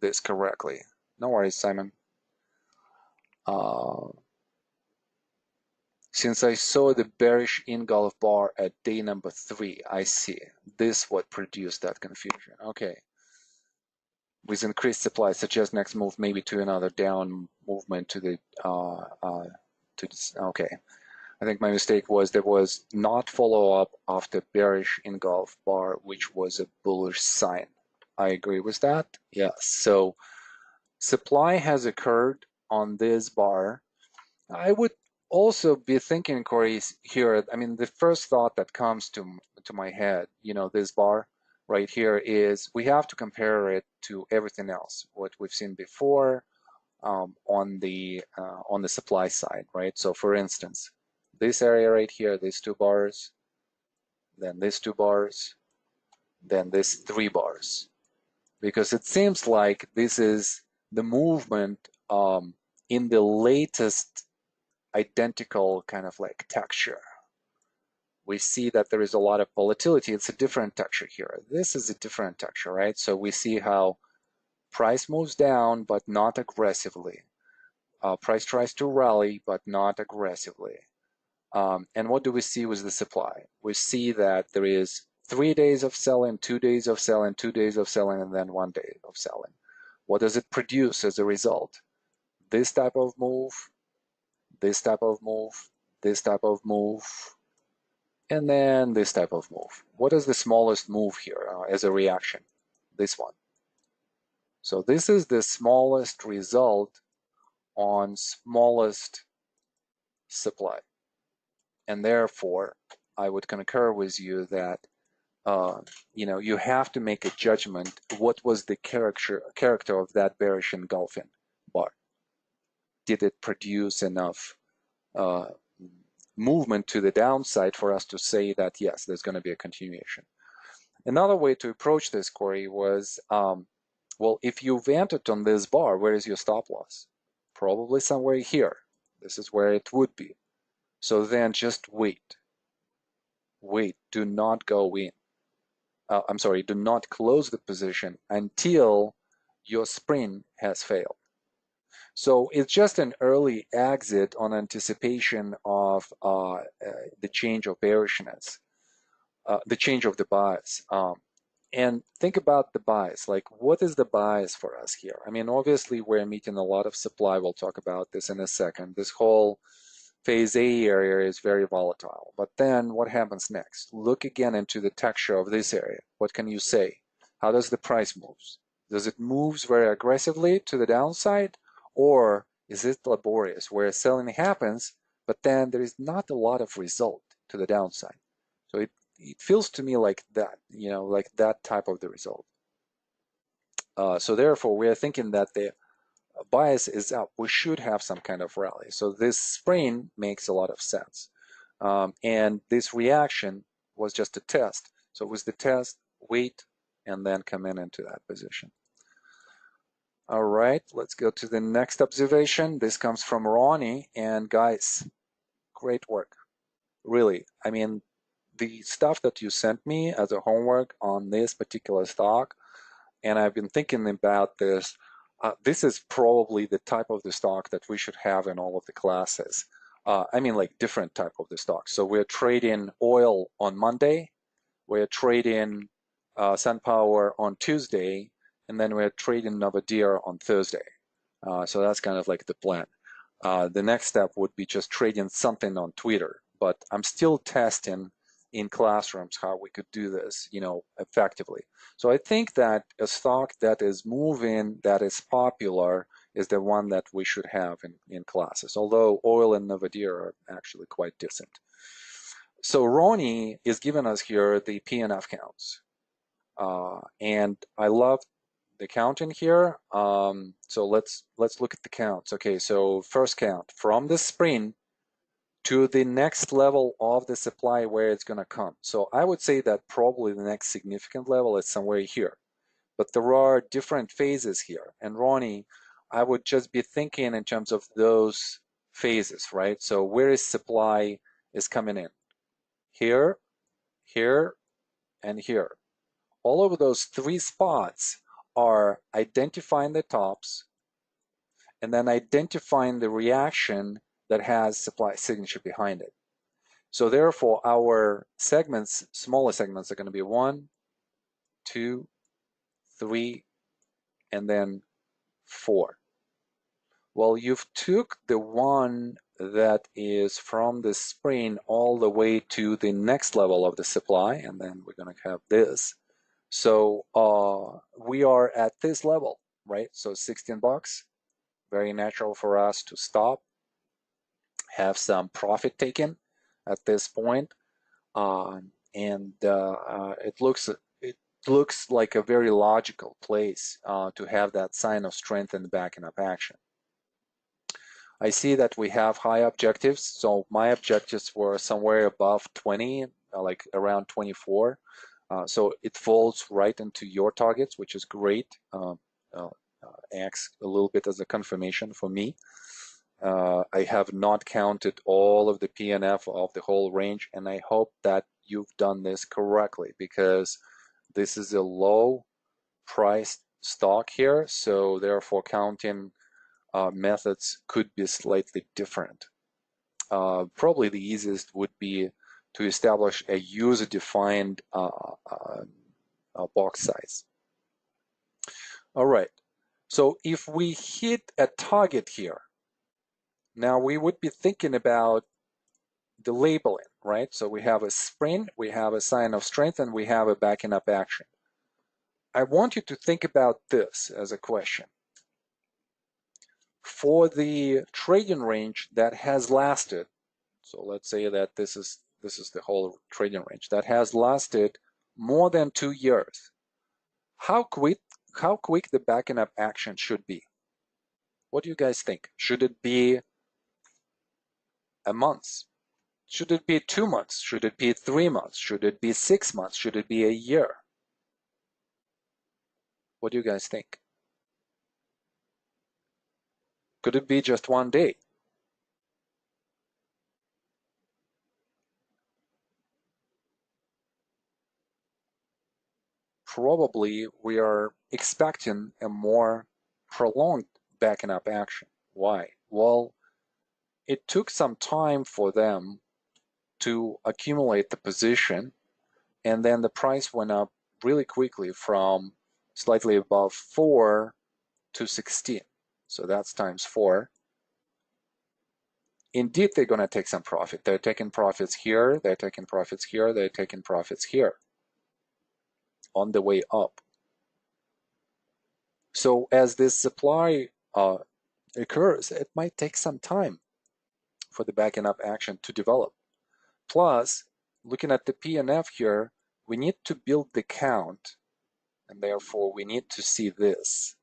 this correctly. No worries, Simon. Since I saw the bearish engulf bar at day number 3, I see. This what produced that confusion. Okay. With increased supply, suggest next move maybe to another down movement to the okay. I think my mistake was there was not follow up after bearish engulf bar, which was a bullish sign. I agree with that. Yes. So supply has occurred on this bar. I would also be thinking, Corey, here, I mean, the first thought that comes to my head, this bar right here is we have to compare it to everything else, what we've seen before on the supply side, right? So for instance, this area right here, these 2 bars, then these 2 bars, then these 3 bars, because it seems like this is the movement in the latest identical kind of like texture. We see that there is a lot of volatility. It's a different texture here. This is a different texture, right? So we see how price moves down, but not aggressively. Price tries to rally, but not aggressively. And what do we see with the supply? We see that there is 3 days of selling, 2 days of selling, 2 days of selling, and then 1 day of selling. What does it produce as a result? This type of move, this type of move, this type of move, and then this type of move. What is the smallest move here as a reaction? This one. So this is the smallest result on smallest supply. And therefore, I would concur with you that you have to make a judgment. What was the character of that bearish engulfing bar? Did it produce enough movement to the downside for us to say that, yes, there's going to be a continuation? Another way to approach this, Corey, was, well, if you've entered on this bar, where is your stop loss? Probably somewhere here. This is where it would be. So then just wait. Wait, do not go in. I'm sorry, do not close the position until your sprint has failed. So it's just an early exit on anticipation of the change of bearishness, the change of the bias. And think about the bias. Like, what is the bias for us here? I mean, obviously, we're meeting a lot of supply. We'll talk about this in a second. This whole phase A area is very volatile. But then what happens next? Look again into the texture of this area. What can you say? How does the price move? Does it move very aggressively to the downside? Or is it laborious, where selling happens, but then there is not a lot of result to the downside? So it feels to me like that, like that type of the result. So therefore, we are thinking that the bias is up. We should have some kind of rally. So this sprint makes a lot of sense. And this reaction was just a test. So it was the test, wait, and then come into that position. All right, let's go to the next observation. This comes from Ronnie. And guys, great work. Really, I mean, the stuff that you sent me as a homework on this particular stock, and I've been thinking about this, this is probably the type of the stock that we should have in all of the classes. I mean, like different type of the stock. So we're trading oil on Monday, we're trading SunPower on Tuesday, and then we're trading Novadear on Thursday. So that's kind of like the plan. The next step would be just trading something on Twitter, but I'm still testing in classrooms how we could do this, effectively. So I think that a stock that is moving, that is popular, is the one that we should have in classes, although oil and Novadear are actually quite decent. So Ronnie is giving us here the PNF counts. And I love the counting here. So let's look at the counts. Okay, so first count, from the sprint to the next level of the supply where it's going to come. So I would say that probably the next significant level is somewhere here. But there are different phases here. And Ronnie, I would just be thinking in terms of those phases, right? So where is supply is coming in? Here, here, and here. All of those three spots are identifying the tops and then identifying the reaction that has supply signature behind it. So therefore, our segments, smaller segments, are going to be 1, 2, 3, and then 4. Well, you've took the one that is from the sprint all the way to the next level of the supply, and then we're going to have this. So we are at this level, right? So $16, very natural for us to stop, have some profit taken at this point, and it looks like a very logical place to have that sign of strength and backing up action. I see that we have high objectives, so my objectives were somewhere above 20, like around 24. So it falls right into your targets, which is great. Acts a little bit as a confirmation for me. I have not counted all of the PNF of the whole range, and I hope that you've done this correctly, because this is a low priced stock here, so therefore counting methods could be slightly different. Probably the easiest would be to establish a user-defined box size. All right, so if we hit a target here, now we would be thinking about the labeling, right? So we have a sprint, we have a sign of strength, and we have a backing up action. I want you to think about this as a question. For the trading range that has lasted, so let's say that this is the whole trading range that has lasted more than 2 years. How quick the backing up action should be? What do you guys think? Should it be a month? Should it be 2 months? Should it be 3 months? Should it be 6 months? Should it be a year? What do you guys think? Could it be just 1 day? Probably we are expecting a more prolonged backing up action. Why? Well, it took some time for them to accumulate the position, and then the price went up really quickly from slightly above 4 to 16. So that's times 4. Indeed, they're going to take some profit. They're taking profits here, they're taking profits here, they're taking profits here on the way up. So as this supply occurs, it might take some time for the backing up action to develop. Plus, looking at the PNF here, we need to build the count, and therefore we need to see this.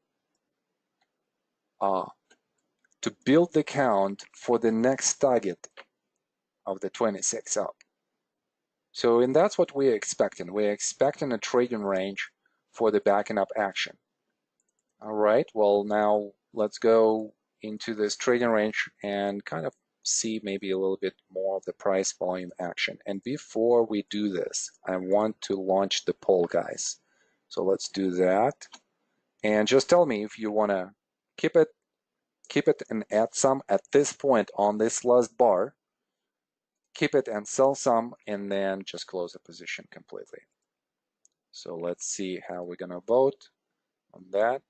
To build the count for the next target of the 26 up. So, and that's what we're expecting. We're expecting a trading range for the backing up action. All right, well, now let's go into this trading range and kind of see maybe a little bit more of the price volume action. And before we do this, I want to launch the poll, guys. So let's do that. And just tell me if you want to keep it and add some at this point on this last bar, keep it and sell some, and then just close the position completely. So let's see how we're gonna vote on that.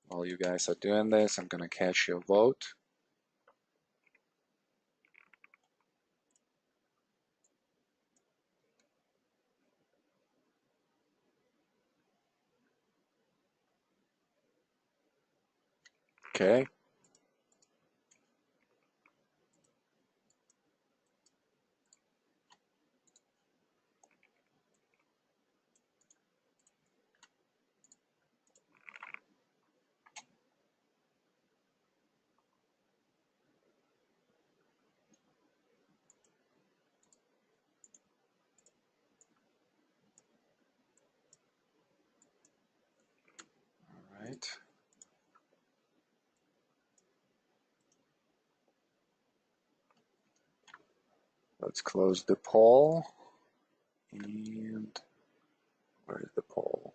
While you guys are doing this, I'm gonna catch your vote. Okay. All right. Let's close the poll. And where's the poll?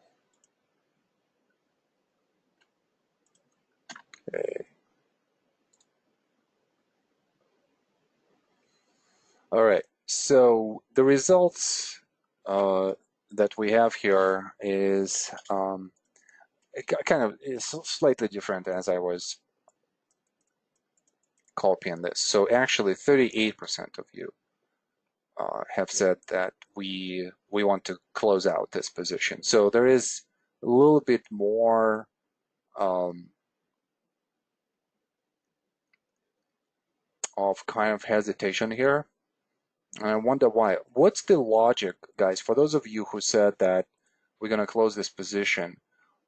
Okay. All right. So the results that we have here is kind of is slightly different as I was copying this. So actually 38% of you have said that we want to close out this position. So there is a little bit more of kind of hesitation here. And I wonder why. What's the logic, guys, for those of you who said that we're going to close this position?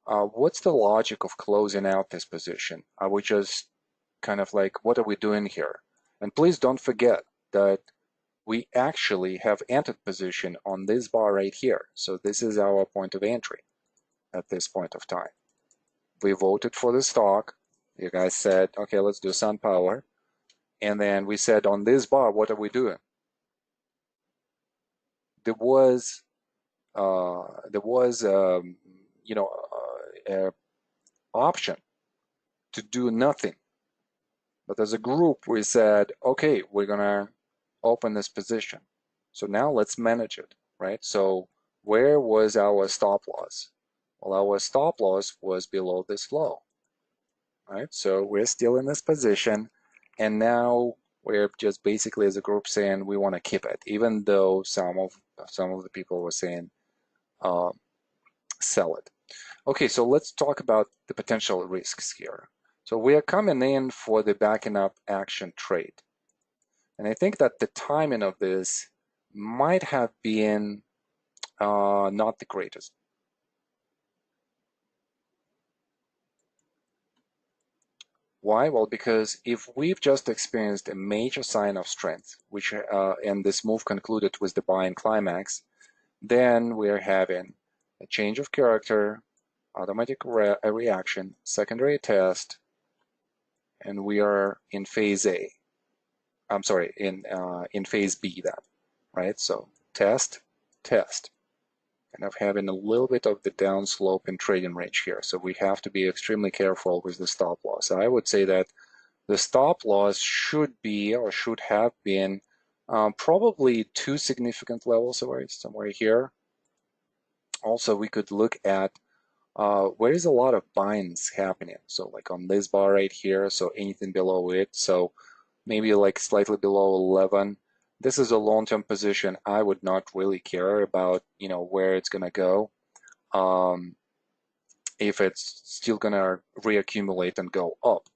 What's the logic of closing out this position? Are we just kind of like, what are we doing here? And please don't forget that we actually have entered position on this bar right here. So this is our point of entry at this point of time. We voted for the stock. You guys said, okay, let's do SunPower. And then we said on this bar, what are we doing? There was you know, an option to do nothing. But as a group, we said, okay, we're gonna open this position. So now let's manage it, right? So where was our stop loss? Well, our stop loss was below this low, right? So we're still in this position, and now we're just basically as a group saying we want to keep it, even though some of the people were saying sell it. Okay, so let's talk about the potential risks here. So we are coming in for the backing up action trade. And I think that the timing of this might have been not the greatest. Why? Well, because if we've just experienced a major sign of strength, which and this move concluded with the buying climax, then we're having a change of character, automatic reaction, secondary test, and we are in phase A. I'm sorry, in phase B then, right? So test, test, kind of having a little bit of the downslope in trading range here. So we have to be extremely careful with the stop loss. I would say that the stop loss should be or should have been probably 2 significant levels away, somewhere here. Also, we could look at where is a lot of binds happening. So like on this bar right here, so anything below it. So maybe like slightly below 11. This is a long-term position. I would not really care about, where it's gonna go. If it's still gonna reaccumulate and go up.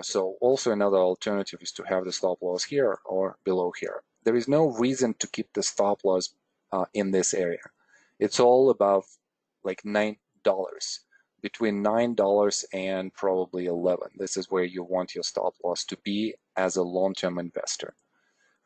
So also another alternative is to have the stop loss here or below here. There is no reason to keep the stop loss in this area. It's all about like $9, between $9 and probably 11. This is where you want your stop loss to be as a long-term investor.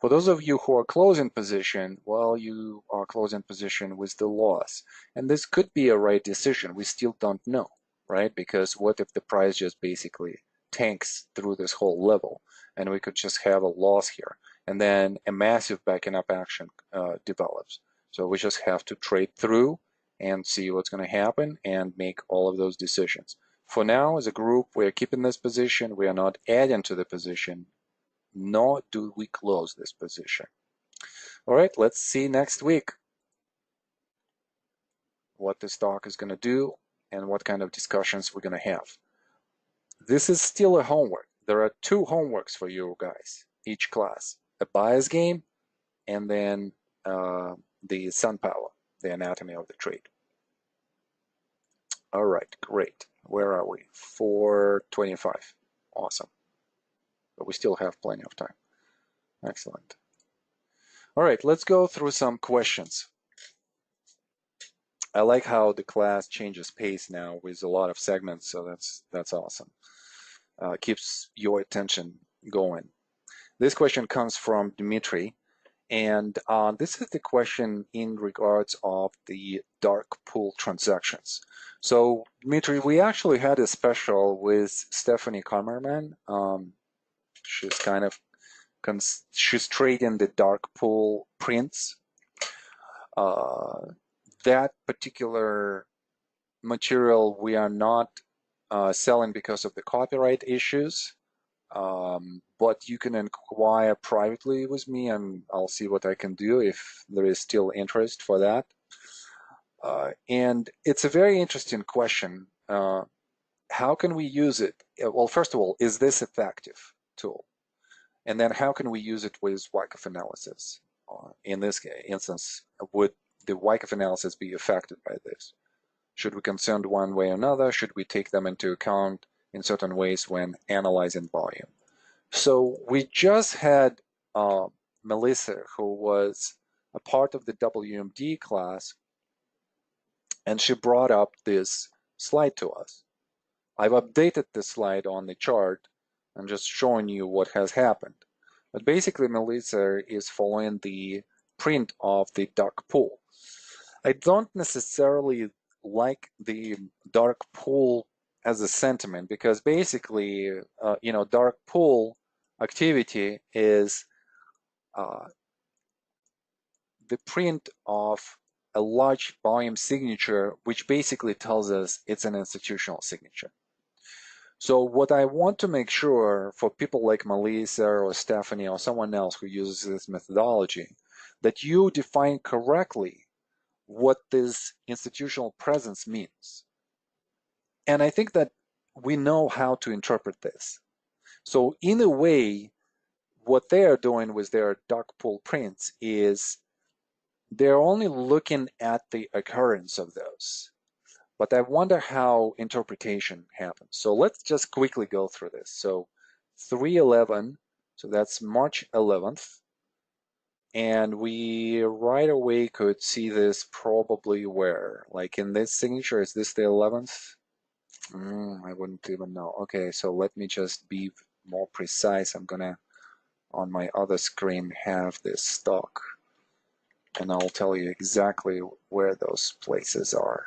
For those of you who are closing position, well, you are closing position with the loss. And this could be a right decision. We still don't know, right? Because what if the price just basically tanks through this whole level and we could just have a loss here and then a massive backing up action develops. So we just have to trade through and see what's going to happen and make all of those decisions. For now, as a group, we are keeping this position. We are not adding to the position, nor do we close this position. All right, let's see next week what the stock is going to do and what kind of discussions we're going to have. This is still a homework. There are 2 homeworks for you guys, each class. A bias game and then the SunPower, the anatomy of the trade. All right, great. Where are we? 4:25. Awesome. But we still have plenty of time. Excellent. All right, let's go through some questions. I like how the class changes pace now with a lot of segments, so that's awesome. Keeps your attention going. This question comes from Dmitry, and this is the question in regards of the dark pool transactions. So Dmitry, we actually had a special with Stephanie Kammerman. She's kind of she's trading the dark pool prints. That particular material we are not selling because of the copyright issues, but you can inquire privately with me and I'll see what I can do if there is still interest for that. And it's a very interesting question. How can we use it? Well, first of all, is this effective tool? And then how can we use it with Wyckoff analysis? In this instance, would the Wyckoff analysis be affected by this? Should we concern one way or another? Should we take them into account in certain ways when analyzing volume? So we just had Melissa, who was a part of the WMD class, and she brought up this slide to us. I've updated this slide on the chart and just showing you what has happened. But basically, Melissa is following the print of the dark pool. I don't necessarily like the dark pool as a sentiment because basically, dark pool activity is the print of a large volume signature, which basically tells us it's an institutional signature. So what I want to make sure for people like Melissa or Stephanie or someone else who uses this methodology, that you define correctly what this institutional presence means. And I think that we know how to interpret this. So in a way, what they are doing with their dark pool prints is they're only looking at the occurrence of those. But I wonder how interpretation happens. So let's just quickly go through this. So 3/11, so that's March 11th. And we right away could see this probably where, like in this signature, is this the 11th? I wouldn't even know. Okay, so let me just be more precise. I'm gonna, on my other screen, have this stock, and I'll tell you exactly where those places are.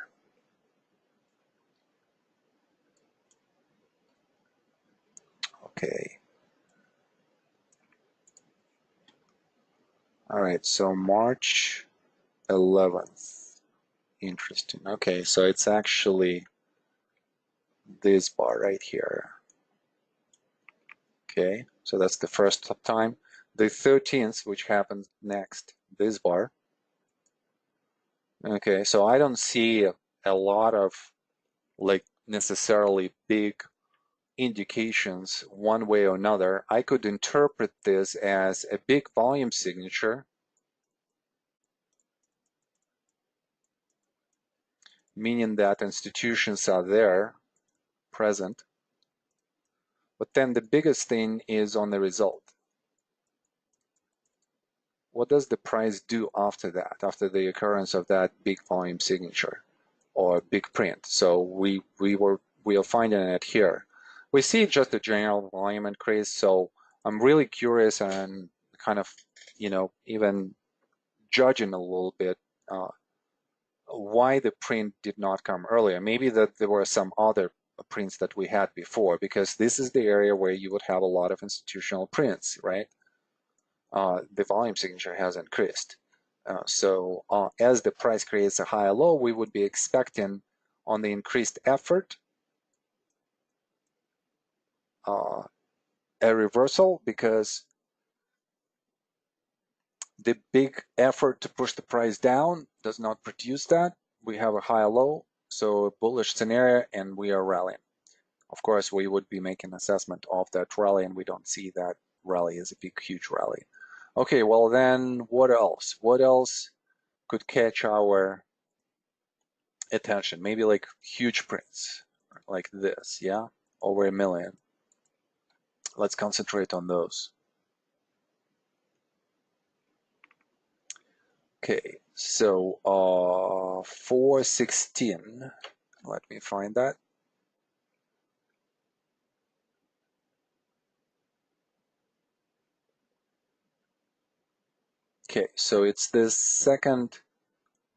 Okay. All right, so March 11th. Interesting. Okay, so it's actually this bar right here. Okay, so that's the first time. The 13th, which happens next, this bar. Okay, so I don't see a lot of like necessarily big indications one way or another. I could interpret this as a big volume signature, meaning that institutions are there, present. But then the biggest thing is on the result. What does the price do after that, after the occurrence of that big volume signature or big print? So we are finding it here. We see just a general volume increase. So I'm really curious and kind of, even judging a little bit why the print did not come earlier. Maybe that there were some other prints that we had before, because this is the area where you would have a lot of institutional prints, right? The volume signature has increased. So as the price creates a higher low, we would be expecting on the increased effort a reversal, because the big effort to push the price down does not produce that. We have a higher low, so a bullish scenario, and we are rallying. Of course, we would be making assessment of that rally, and we don't see that rally as a big, huge rally. Okay, well then, what else? What else could catch our attention? Maybe like huge prints, like this, yeah? Over 1 million. Let's concentrate on those. Okay, so 416. Let me find that. Okay, so it's this second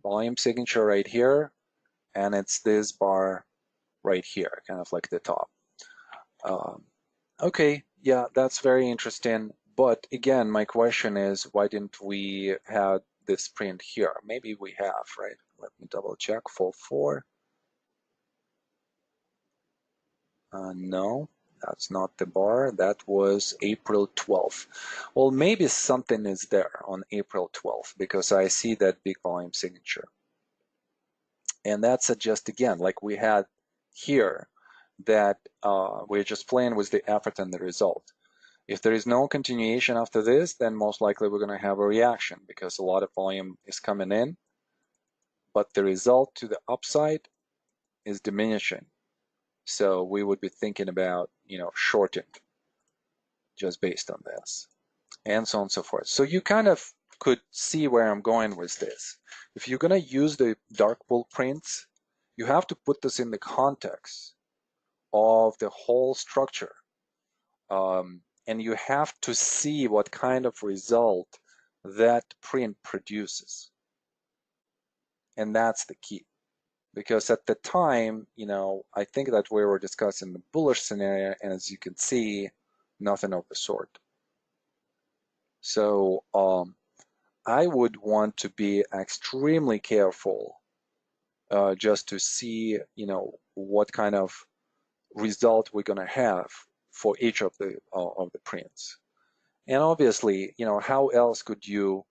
volume signature right here, and it's this bar right here, kind of like the top. Okay, yeah, that's very interesting. But again, my question is, why didn't we have this print here? Maybe we have, right? Let me double check. 4-4. No, that's not the bar. That was April 12th. Well, maybe something is there on April 12th, because I see that big volume signature. And that suggests, again, like we had here, that we're just playing with the effort and the result. If there is no continuation after this, then most likely we're going to have a reaction, because a lot of volume is coming in, but the result to the upside is diminishing. So we would be thinking about, shorting just based on this, and so on and so forth. So you kind of could see where I'm going with this. If you're going to use the dark pool prints, you have to put this in the context of the whole structure. And you have to see what kind of result that print produces. And that's the key. Because at the time, I think that we were discussing the bullish scenario, and as you can see, nothing of the sort. So I would want to be extremely careful just to see, what kind of result we're going to have for each of the prints. And obviously, how else could you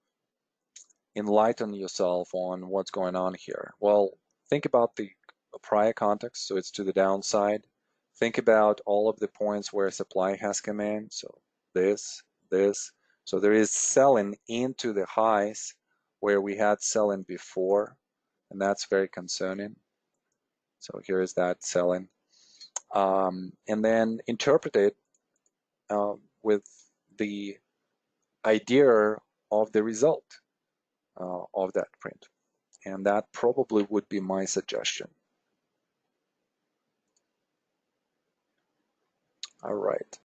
enlighten yourself on what's going on here? Well, think about the prior context, so it's to the downside. Think about all of the points where supply has come in, so this. So there is selling into the highs where we had selling before, and that's very concerning. So here is that selling. And then interpret it with the idea of the result of that print. And that probably would be my suggestion. All right.